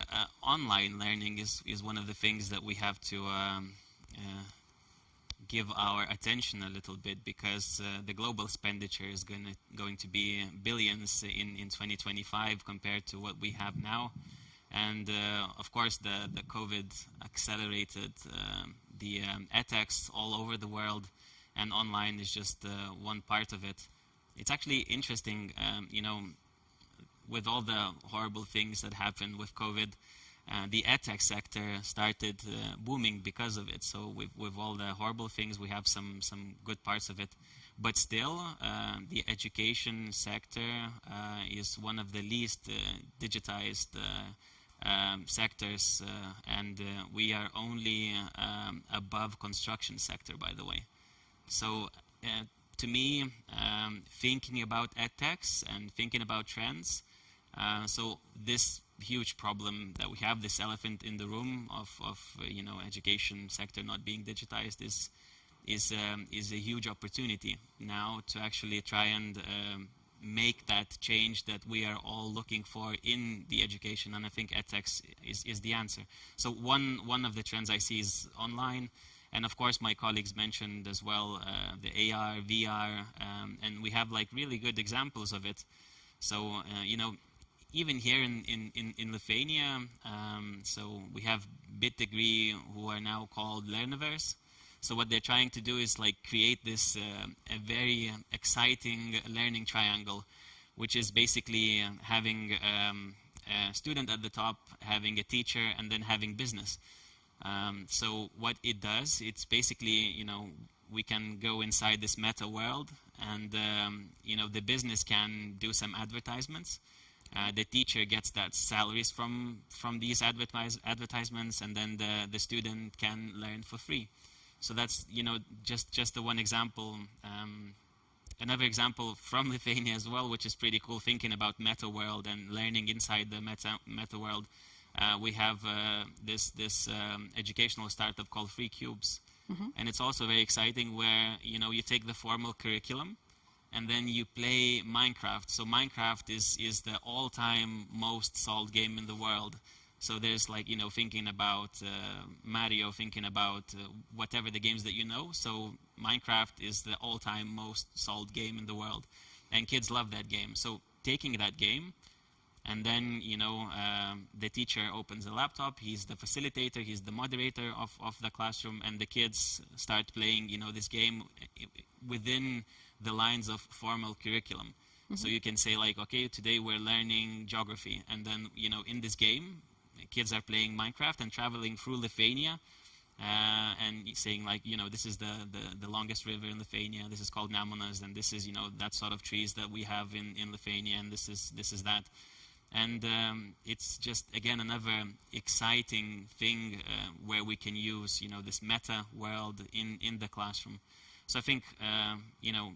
online learning is one of the things that we have to give our attention a little bit, because the global expenditure is going to be billions in 2025 compared to what we have now. And of course the COVID accelerated the edtechs all over the world, and online is just one part of it. It's actually interesting, you know, with all the horrible things that happened with COVID, the edtech sector started booming because of it. So with all the horrible things, we have some good parts of it. But still, the education sector is one of the least digitized sectors, and we are only above construction sector, by the way. So to me, thinking about edtechs and thinking about trends, so this huge problem that we have, this elephant in the room of you know, education sector not being digitized, is a huge opportunity now to actually try and make that change that we are all looking for in the education, and I think edtechs is the answer. So one of the trends I see is online, and of course my colleagues mentioned as well the AR, VR, and we have like really good examples of it. So you know, even here in Lithuania, so we have bit degree who are now called Learniverse. So what they're trying to do is like create this a very exciting learning triangle, which is basically having a student at the top, having a teacher, and then having business. So what it does, it's basically, you know, we can go inside this meta world, and you know, the business can do some advertisements. The teacher gets that salaries from these advertisements, and then the student can learn for free. So that's, you know, just the one example. Another example from Lithuania as well, which is pretty cool, thinking about meta world and learning inside the meta world. We have this educational startup called Free Cubes, and it's also very exciting, where, you know, you take the formal curriculum and then you play Minecraft. So Minecraft is the all-time most sold game in the world. So there's like, you know, thinking about Mario, thinking about whatever the games that you know. So Minecraft is the all-time most sold game in the world, and kids love that game. So taking that game, and then, you know, the teacher opens a laptop, he's the facilitator, he's the moderator of the classroom, and the kids start playing, you know, this game within the lines of formal curriculum. So you can say like, okay, today we're learning geography, and then, you know, in this game, kids are playing Minecraft and traveling through Lithuania, and saying like, you know, this is the longest river in Lithuania, this is called Nemunas, and this is, you know, that sort of trees that we have in Lithuania, and this is that. And it's just, again, another exciting thing where we can use, you know, this meta world in the classroom. So I think, you know,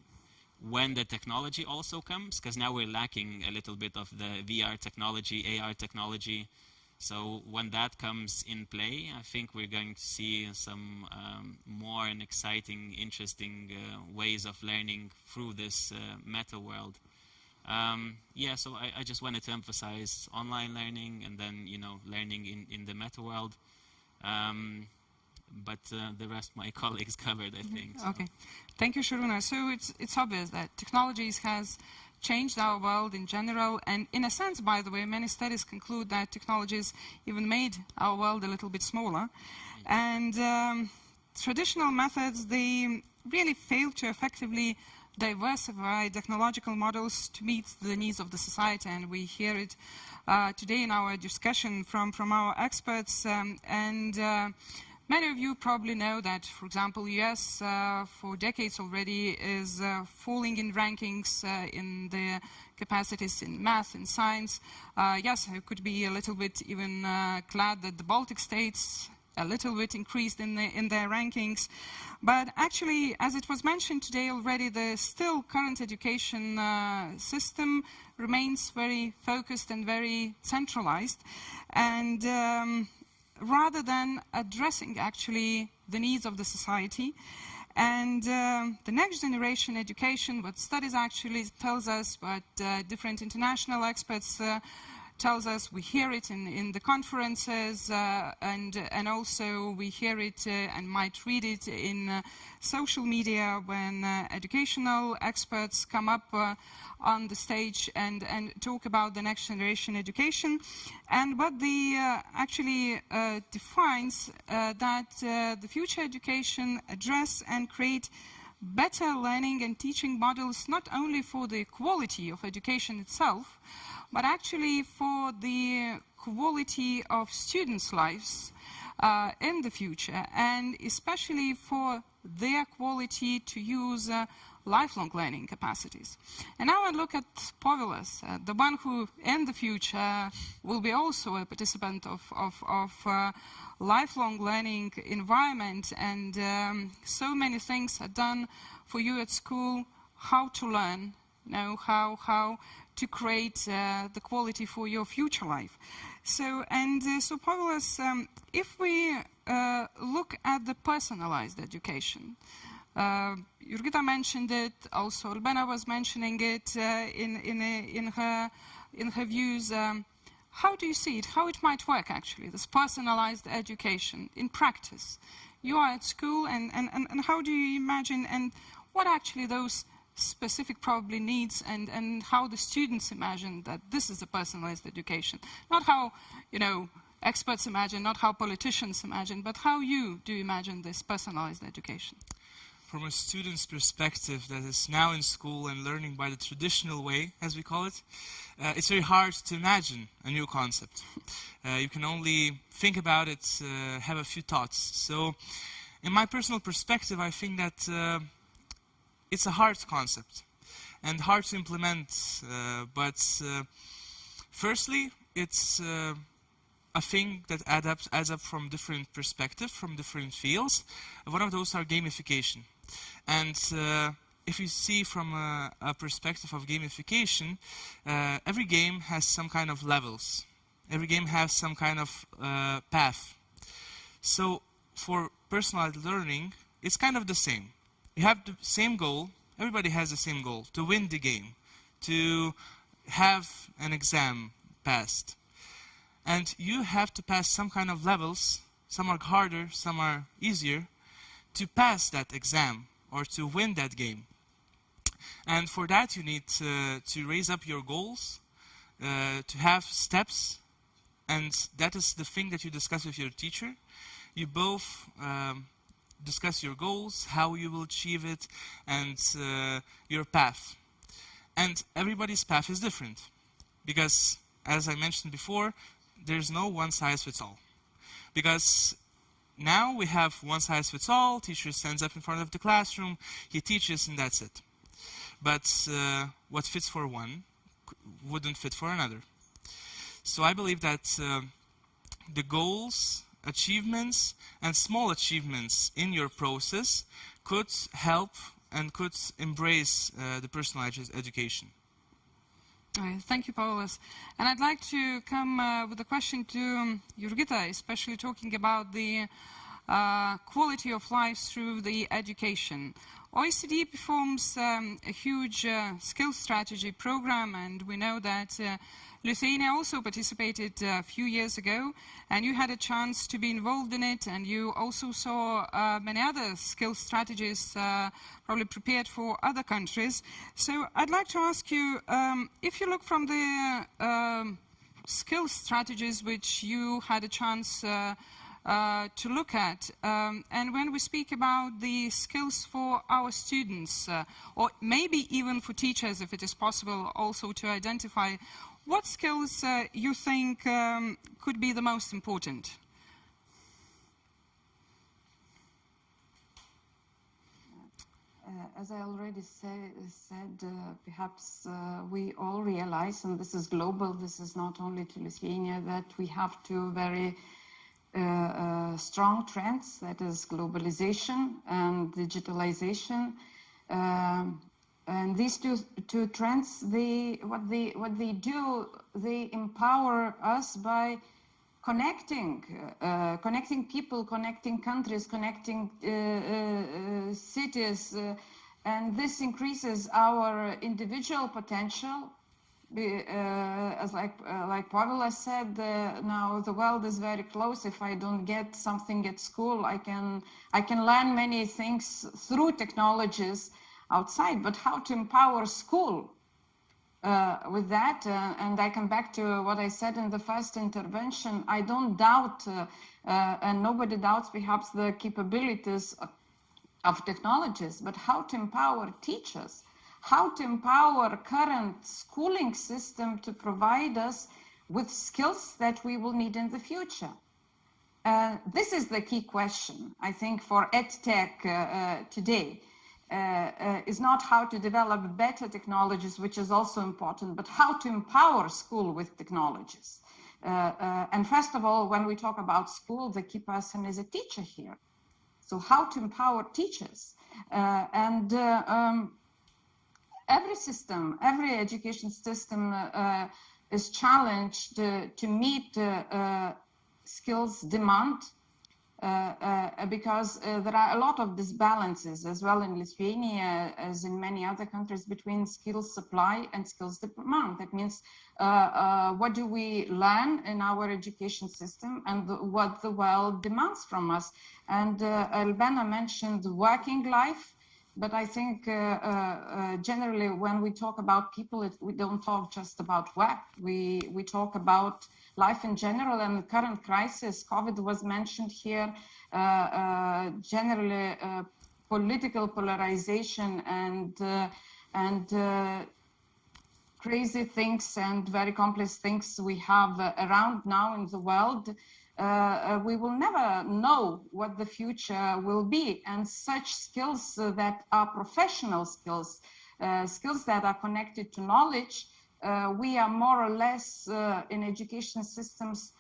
when the technology also comes, because now we're lacking a little bit of the VR technology, AR technology. So when that comes in play, I think we're going to see some more and exciting, interesting ways of learning through this meta world. Yeah, so I just wanted to emphasize online learning, and then, you know, learning in the meta world. But the rest my colleagues covered, I think. So. Okay, thank you, Šarūnas. So it's obvious that technologies has changed our world in general, and in a sense, by the way, many studies conclude that technologies even made our world a little bit smaller. And traditional methods, they really fail to effectively diversify technological models to meet the needs of the society, and we hear it today in our discussion from our experts. Many of you probably know that, for example, US for decades already is falling in rankings in the capacities in math and science. Yes, I could be a little bit even glad that the Baltic states a little bit increased in their rankings. But actually, as it was mentioned today already, the still current education system remains very focused and very centralized. And rather than addressing actually the needs of the society. And the next generation education, what studies actually tells us, what different international experts tells us, we hear it in the conferences, and also we hear it and might read it in social media when educational experts come up on the stage and talk about the next generation education. And what they actually defines that the future education address and create better learning and teaching models, not only for the quality of education itself, but actually for the quality of students' lives in the future, and especially for their quality to use lifelong learning capacities. And now I look at Povilas, the one who in the future will be also a participant of lifelong learning environment, and so many things are done for you at school, how to learn, you know, how to create the quality for your future life. So Povilas, if we look at the personalized education, Jurgita mentioned it, also Albena was mentioning it in her views. How do you see it? How it might work actually, this personalized education in practice? You are at school, and how do you imagine, and what actually those specific probably needs, and how the students imagine that this is a personalized education? Not how, you know, experts imagine, not how politicians imagine, but how you do imagine this personalized education. From a student's perspective that is now in school and learning by the traditional way, as we call it, it's very hard to imagine a new concept. You can only think about it, have a few thoughts. So, in my personal perspective, I think that it's a hard concept and hard to implement, but firstly, it's a thing that adds up from different perspectives, from different fields. One of those are gamification. And if you see from a perspective of gamification, every game has some kind of levels. Every game has some kind of path. So for personalized learning, it's kind of the same. You have the same goal, everybody has the same goal, to win the game, to have an exam passed. And you have to pass some kind of levels, some are harder, some are easier, to pass that exam or to win that game. And for that you need to raise up your goals, to have steps, and that is the thing that you discuss with your teacher. You both discuss your goals, how you will achieve it, and your path. And everybody's path is different, because, as I mentioned before, there's no one-size-fits-all. Because now we have one-size-fits-all, teacher stands up in front of the classroom, he teaches, and that's it. But what fits for one wouldn't fit for another. So I believe that the goals, achievements, and small achievements in your process could help and could embrace the personalized education. Thank you, Povilas. And I'd like to come with a question to Jurgita, especially talking about the quality of life through the education. OECD performs a huge skills strategy program, and we know that Lithuania also participated a few years ago, and you had a chance to be involved in it, and you also saw many other skills strategies probably prepared for other countries. So I'd like to ask you, if you look from the skills strategies which you had a chance to look at, and when we speak about the skills for our students, or maybe even for teachers, if it is possible also to identify, what skills you think could be the most important? as I already said, perhaps we all realize, and this is global, this is not only to Lithuania, that we have two very strong trends, that is globalization and digitalization. And these two trends, what they do, they empower us by connecting people, connecting countries, connecting cities, and this increases our individual potential. As like Povilas said, now the world is very close. If I don't get something at school, I can learn many things through technologies outside. But how to empower school with that? And I come back to what I said in the first intervention. I don't doubt, and nobody doubts perhaps the capabilities of technologies, but how to empower teachers, how to empower current schooling system to provide us with skills that we will need in the future. This is the key question, I think, for EdTech today. Is not how to develop better technologies, which is also important, but how to empower school with technologies. And first of all, when we talk about school, the key person is a teacher here. So how to empower teachers. Every system, every education system is challenged to meet skills demand, because there are a lot of disbalances as well in Lithuania as in many other countries between skills supply and skills demand. That means what do we learn in our education system and what the world demands from us. And Albena mentioned working life, but I think generally when we talk about people, we don't talk just about work. We talk about life in general, and the current crisis, COVID was mentioned here, generally political polarization and crazy things and very complex things we have around now in the world. We will never know what the future will be, and such skills that are professional skills, skills that are connected to knowledge, we are more or less in education systems,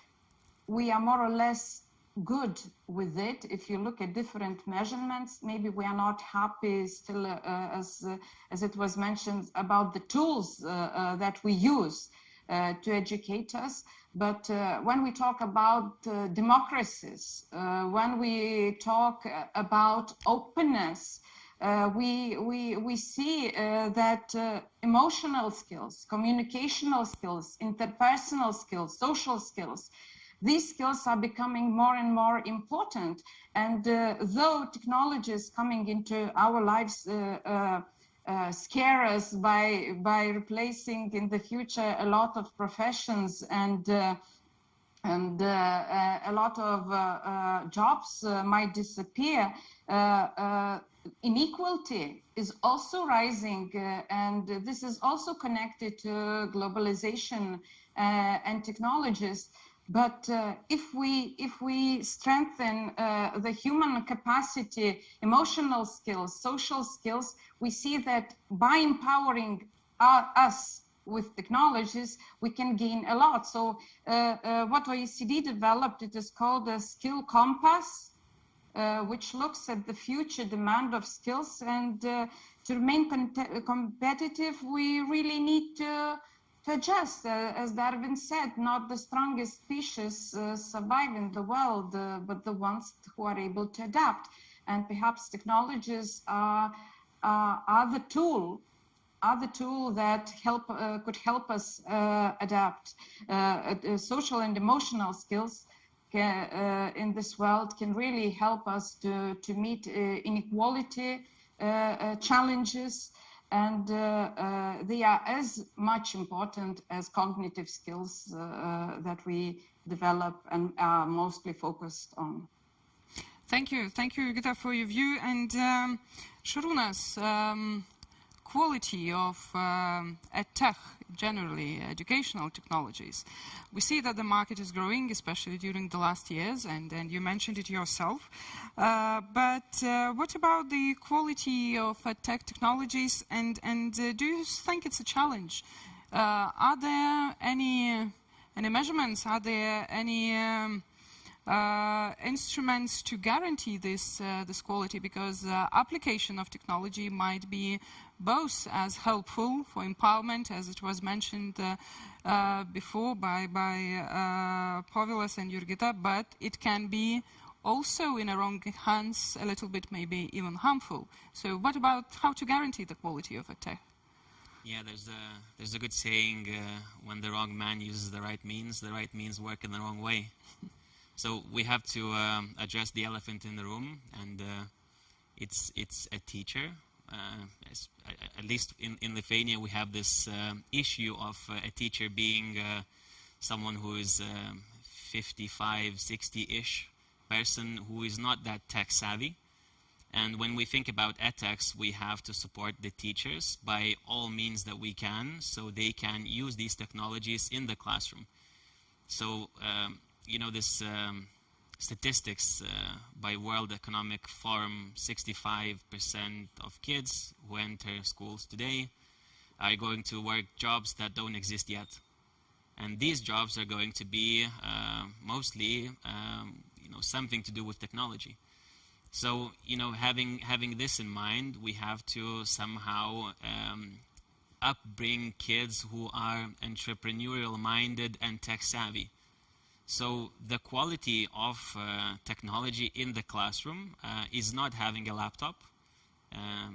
we are more or less good with it. If you look at different measurements, maybe we are not happy still, as it was mentioned, about the tools that we use to educate us. But when we talk about democracies, when we talk about openness, we see that emotional skills, communicational skills, interpersonal skills, social skills, these skills are becoming more and more important. And though technology is coming into our lives scare us by replacing in the future a lot of professions and a lot of jobs might disappear, inequality is also rising, and this is also connected to globalization and technologies. But if we strengthen the human capacity, emotional skills, social skills, we see that by empowering us with technologies, we can gain a lot. So what OECD developed, it is called a skill compass, which looks at the future demand of skills. And to remain competitive, we really need to adjust. As Darwin said, not the strongest species survive in the world, but the ones who are able to adapt. And perhaps technologies are the tool that could help us adapt. Social and emotional skills in this world can really help us to meet inequality challenges, and they are as much important as cognitive skills that we develop and are mostly focused on. Thank you, Jurgita, for your view. And Šarūnas, quality of EdTech, generally educational technologies. We see that the market is growing, especially during the last years, and you mentioned it yourself. But what about the quality of EdTech technologies, and do you think it's a challenge? Are there any measurements? Are there any instruments to guarantee this quality? Because application of technology might be both as helpful for empowerment, as it was mentioned before by Povilas and Jurgita, but it can be also in the wrong hands a little bit, maybe even harmful. So what about how to guarantee the quality of a tech? Yeah, there's a good saying, when the wrong man uses the right means work in the wrong way. So we have to address the elephant in the room, and it's a teacher. At least in Lithuania, we have this issue of a teacher being someone who is 55, 60-ish person who is not that tech savvy. And when we think about edtechs, we have to support the teachers by all means that we can, so they can use these technologies in the classroom. So, you know, this statistics by World Economic Forum, 65% of kids who enter schools today are going to work jobs that don't exist yet. And these jobs are going to be mostly, you know, something to do with technology. So, you know, having this in mind, we have to somehow upbring kids who are entrepreneurial-minded and tech-savvy. So the quality of technology in the classroom is not having a laptop,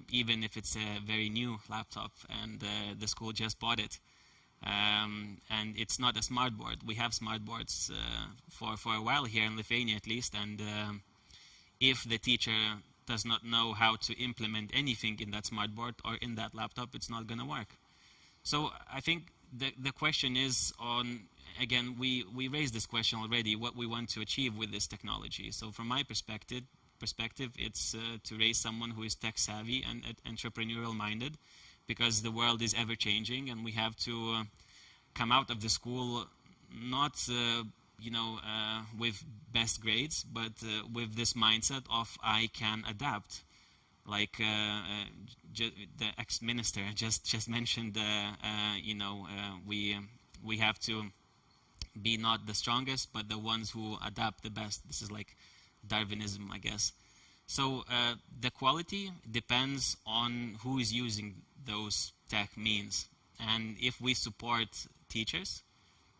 even if it's a very new laptop and the school just bought it. And it's not a smart board. We have smart boards for a while here in Lithuania at least, and if the teacher does not know how to implement anything in that smart board or in that laptop, it's not going to work. So I think the question is on, again, we raised this question already, what we want to achieve with this technology. So from my perspective, it's to raise someone who is tech savvy and entrepreneurial minded, because the world is ever changing, and we have to come out of the school not you know, with best grades, but with this mindset of I can adapt. Like the ex-minister just mentioned, you know, we have to be not the strongest, but the ones who adapt the best. This is like Darwinism, I guess. So the quality depends on who is using those tech means. And if we support teachers,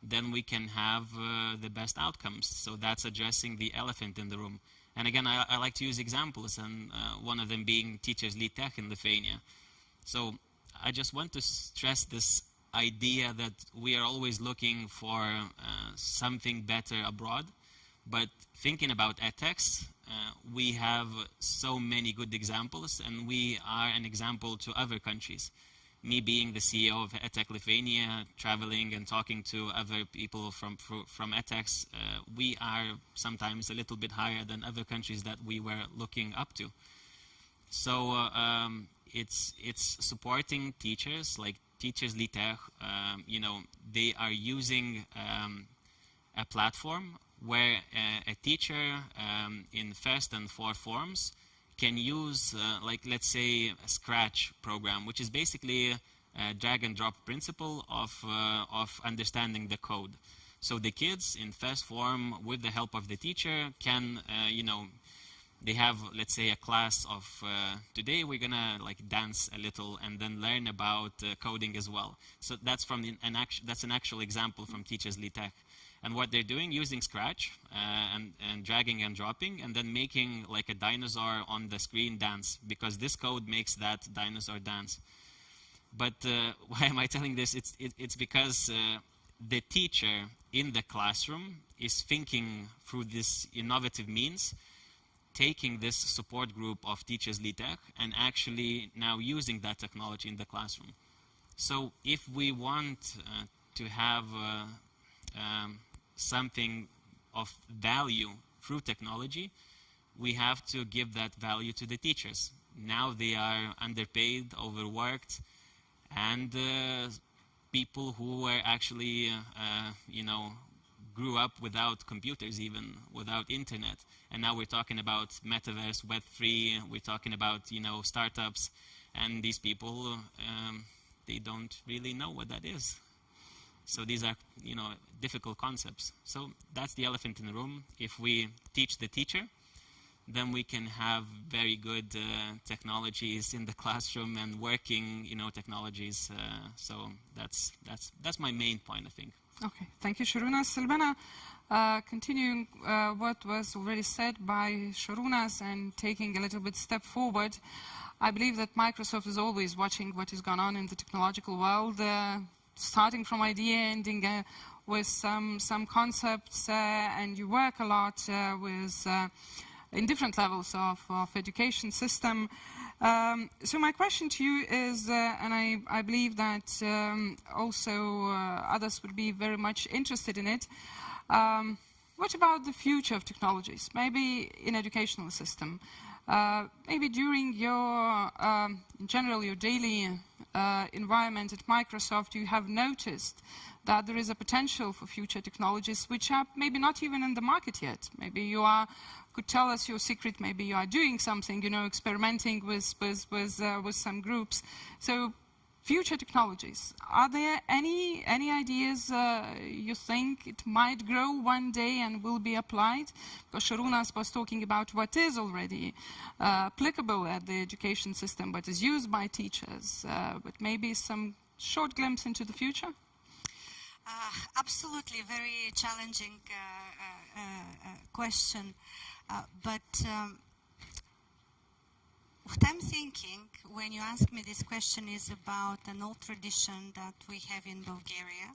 then we can have the best outcomes. So that's addressing the elephant in the room. And again, I like to use examples, and one of them being Teachers Lead Tech in Lithuania. So I just want to stress this idea that we are always looking for something better abroad, but thinking about edtechs, we have so many good examples, and we are an example to other countries. Me being the CEO of EdTech Lithuania, traveling and talking to other people from edtechs, we are sometimes a little bit higher than other countries that we were looking up to. So it's supporting teachers, like Teachers Lead Tech. You know, they are using a platform where a teacher in first and fourth forms can use, like, let's say, a Scratch program, which is basically a drag and drop principle of understanding the code. So the kids in first form, with the help of the teacher, can, you know, they have, let's say, a class of, today we're gonna like dance a little and then learn about coding as well. So that's from that's an actual example from Teachers Lead Tech. And what they're doing, using Scratch and dragging and dropping, and then making like a dinosaur on the screen dance, because this code makes that dinosaur dance. But why am I telling this? It's because the teacher in the classroom is thinking through this innovative means, taking this support group of Teachers Lead Tech and actually now using that technology in the classroom. So if we want to have something of value through technology, we have to give that value to the teachers. now they are underpaid, overworked, and people who were actually, grew up without computers, even without internet. And now we're talking about Metaverse, Web3, we're talking about, startups, and these people, they don't really know what that is. So these are, difficult concepts. So that's the elephant in the room. If we teach the teacher, then we can have very good technologies in the classroom and working, technologies. So that's my main point, I think. Okay, thank you, Šarūnas. Albena, continuing what was already said by Šarūnas and taking a little bit step forward, I believe that Microsoft is always watching what is going on in the technological world, starting from idea, ending with some concepts, and you work a lot with in different levels of education system. So my question to you is, and I believe that also others would be very much interested in it, what about the future of technologies, maybe in educational system? Maybe during your, in general, your daily environment at Microsoft, you have noticed that there is a potential for future technologies which are maybe not even in the market yet. Maybe you could tell us your secret, maybe you are doing something, experimenting with some groups. So future technologies, are there any ideas you think it might grow one day and will be applied? Because Šarūnas was talking about what is already applicable at the education system, but is used by teachers, but maybe some short glimpse into the future? Absolutely, very challenging question. But what I'm thinking when you ask me this question is about an old tradition that we have in Bulgaria.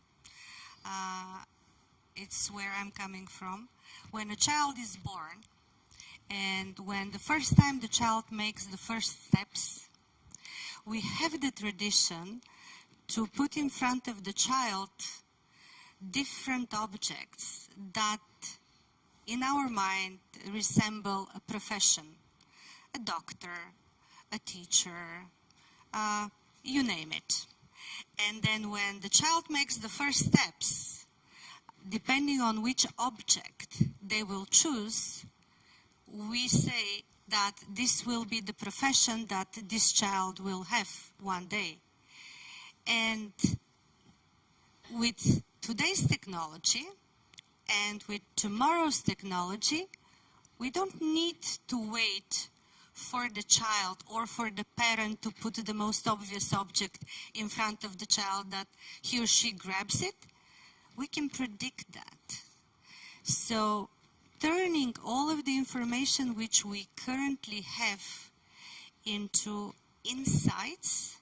It's where I'm coming from. When a child is born, and when the first time the child makes the first steps, we have the tradition to put in front of the child different objects that in our mind resemble a profession, a doctor, a teacher, you name it. And then when the child makes the first steps, depending on which object they will choose, we say that this will be the profession that this child will have one day. And with today's technology and with tomorrow's technology, we don't need to wait for the child or for the parent to put the most obvious object in front of the child that he or she grabs it. We can predict that. So turning all of the information which we currently have into insights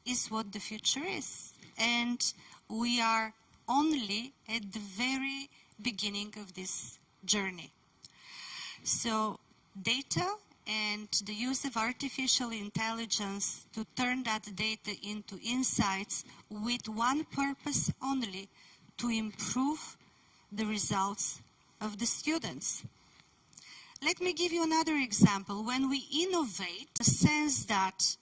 is what the future is. And we are only at the very beginning of this journey. So data and the use of artificial intelligence to turn that data into insights with one purpose only, to improve the results of the students. Let me give you another example. When we innovate, the sense that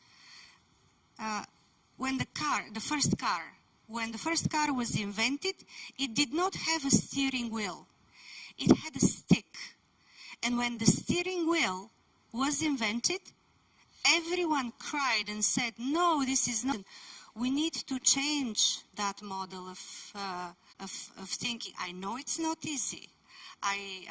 when the first car was invented, it did not have a steering wheel. It had a stick. And when the steering wheel was invented, everyone cried and said, no, this is not. We need to change that model of thinking. I know it's not easy. I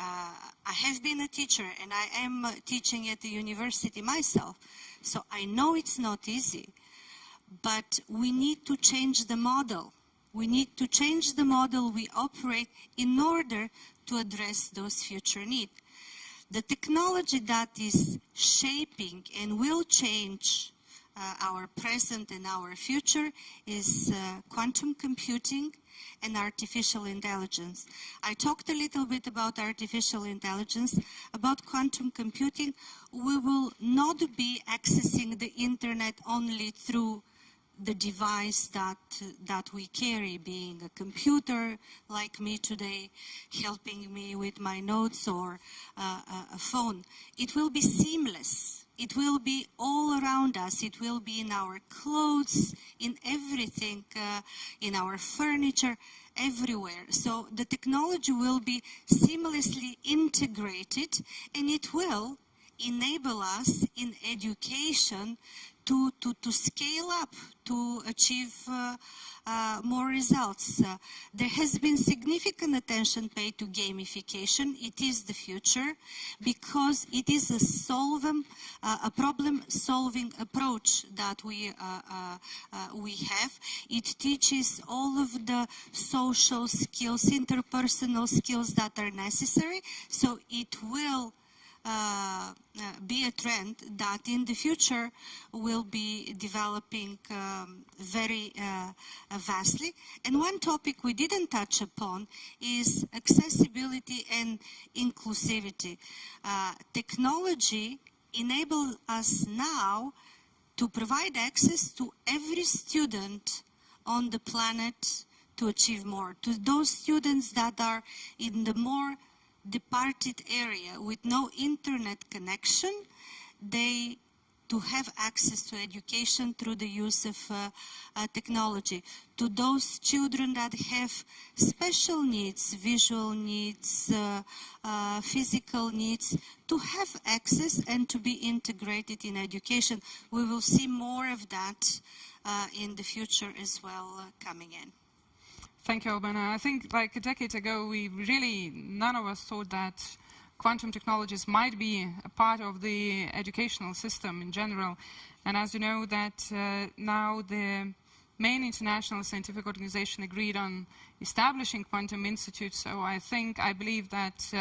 have been a teacher and I am teaching at the university myself. So I know it's not easy. But we need to change the model. We need to change the model we operate in order to address those future needs. The technology that is shaping and will change our present and our future is quantum computing and artificial intelligence. I talked a little bit about artificial intelligence. About quantum computing, we will not be accessing the internet only through the device that we carry, being a computer like me today, helping me with my notes, or a phone. It will be seamless. It will be all around us. It will be in our clothes, in everything, in our furniture, everywhere. So the technology will be seamlessly integrated, and it will enable us in education to scale up, to achieve more results. There has been significant attention paid to gamification. It is the future because it is a problem-solving approach that we have. It teaches all of the social skills, interpersonal skills that are necessary. So it will be a trend that in the future will be developing very vastly. And one topic we didn't touch upon is accessibility and inclusivity. Technology enables us now to provide access to every student on the planet to achieve more. To those students that are in the more departed area with no internet connection, they to have access to education through the use of technology. To those children that have special needs, visual needs, physical needs, to have access and to be integrated in education. We will see more of that in the future as well coming in. Thank you, Albena. I think like a decade ago, none of us thought that quantum technologies might be a part of the educational system in general. And as you know, that now the main international scientific organization agreed on establishing quantum institutes. So I believe that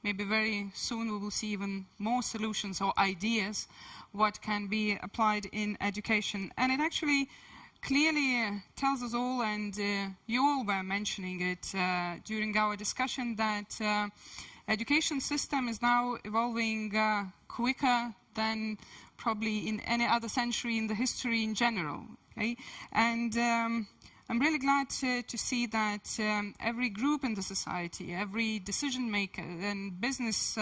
maybe very soon we will see even more solutions or ideas what can be applied in education. And it actually clearly tells us all, and you all were mentioning it during our discussion, that education system is now evolving quicker than probably in any other century in the history in general. Okay? And I'm really glad to see that every group in the society, every decision maker and business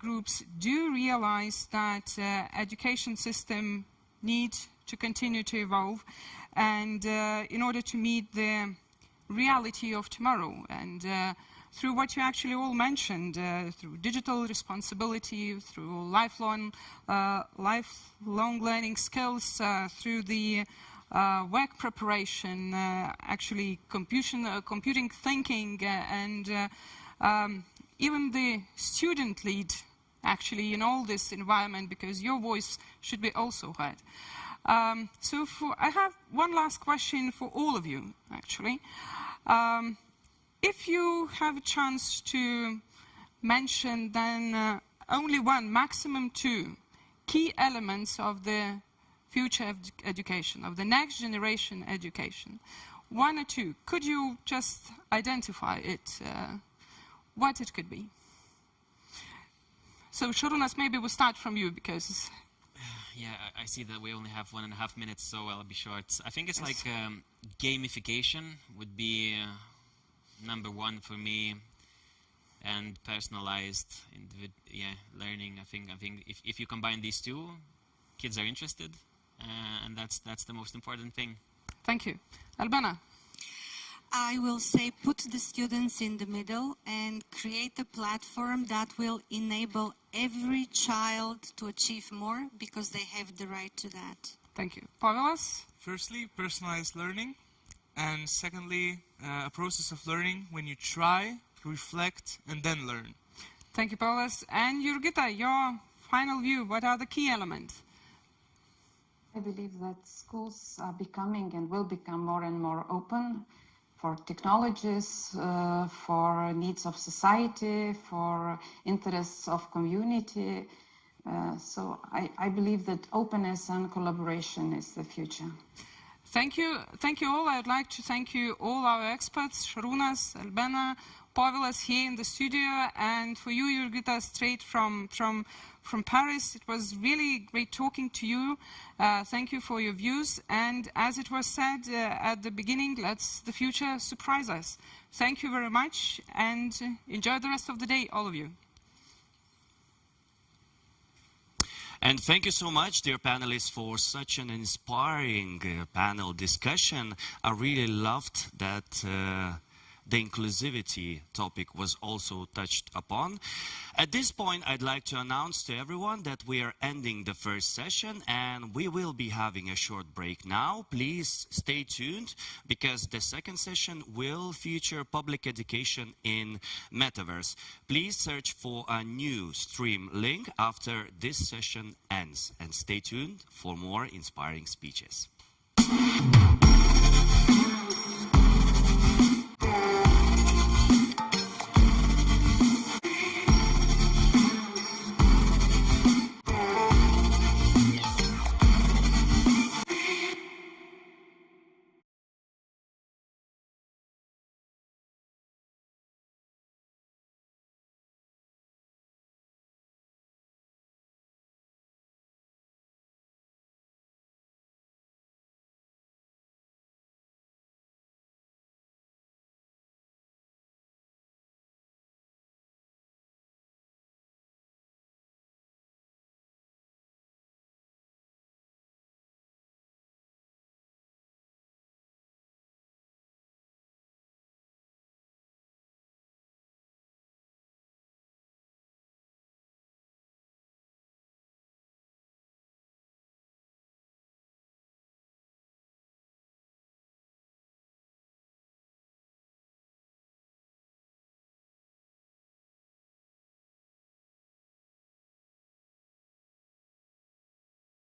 groups do realize that education system needs to continue to evolve, and in order to meet the reality of tomorrow. And through what you actually all mentioned, through digital responsibility, through lifelong learning skills, through the work preparation, actually computing thinking, and even the student lead actually in all this environment, because your voice should be also heard. So I have one last question for all of you, actually. If you have a chance to mention then only one, maximum two, key elements of the future education, of the next generation education, one or two, could you just identify it, what it could be? So Šarūnas, maybe we'll start from you because... Yeah, I see that we only have 1.5 minutes, so I'll be short. I think it's like gamification would be number one for me, and personalized learning. I think if you combine these two, kids are interested, and that's the most important thing. Thank you. Albena? I will say put the students in the middle and create a platform that will enable every child to achieve more because they have the right to that. Thank you. Povilas? Firstly, personalized learning. And secondly, a process of learning when you try, reflect, and then learn. Thank you, Povilas. And Jurgita, your final view, what are the key elements? I believe that schools are becoming and will become more and more open for technologies, for needs of society, for interests of community. So I believe that openness and collaboration is the future. Thank you all. I would like to thank you all our experts, Šarūnas, Albena, Povilas here in the studio, and for you, Jurgita, straight from Paris. It was really great talking to you. Thank you for your views. And as it was said at the beginning, let's the future surprise us. Thank you very much, and enjoy the rest of the day, all of you. And thank you so much, dear panelists, for such an inspiring panel discussion. I really loved that the inclusivity topic was also touched upon. At this point, I'd like to announce to everyone that we are ending the first session and we will be having a short break now. Please stay tuned because the second session will feature public education in Metaverse. Please search for a new stream link after this session ends and stay tuned for more inspiring speeches.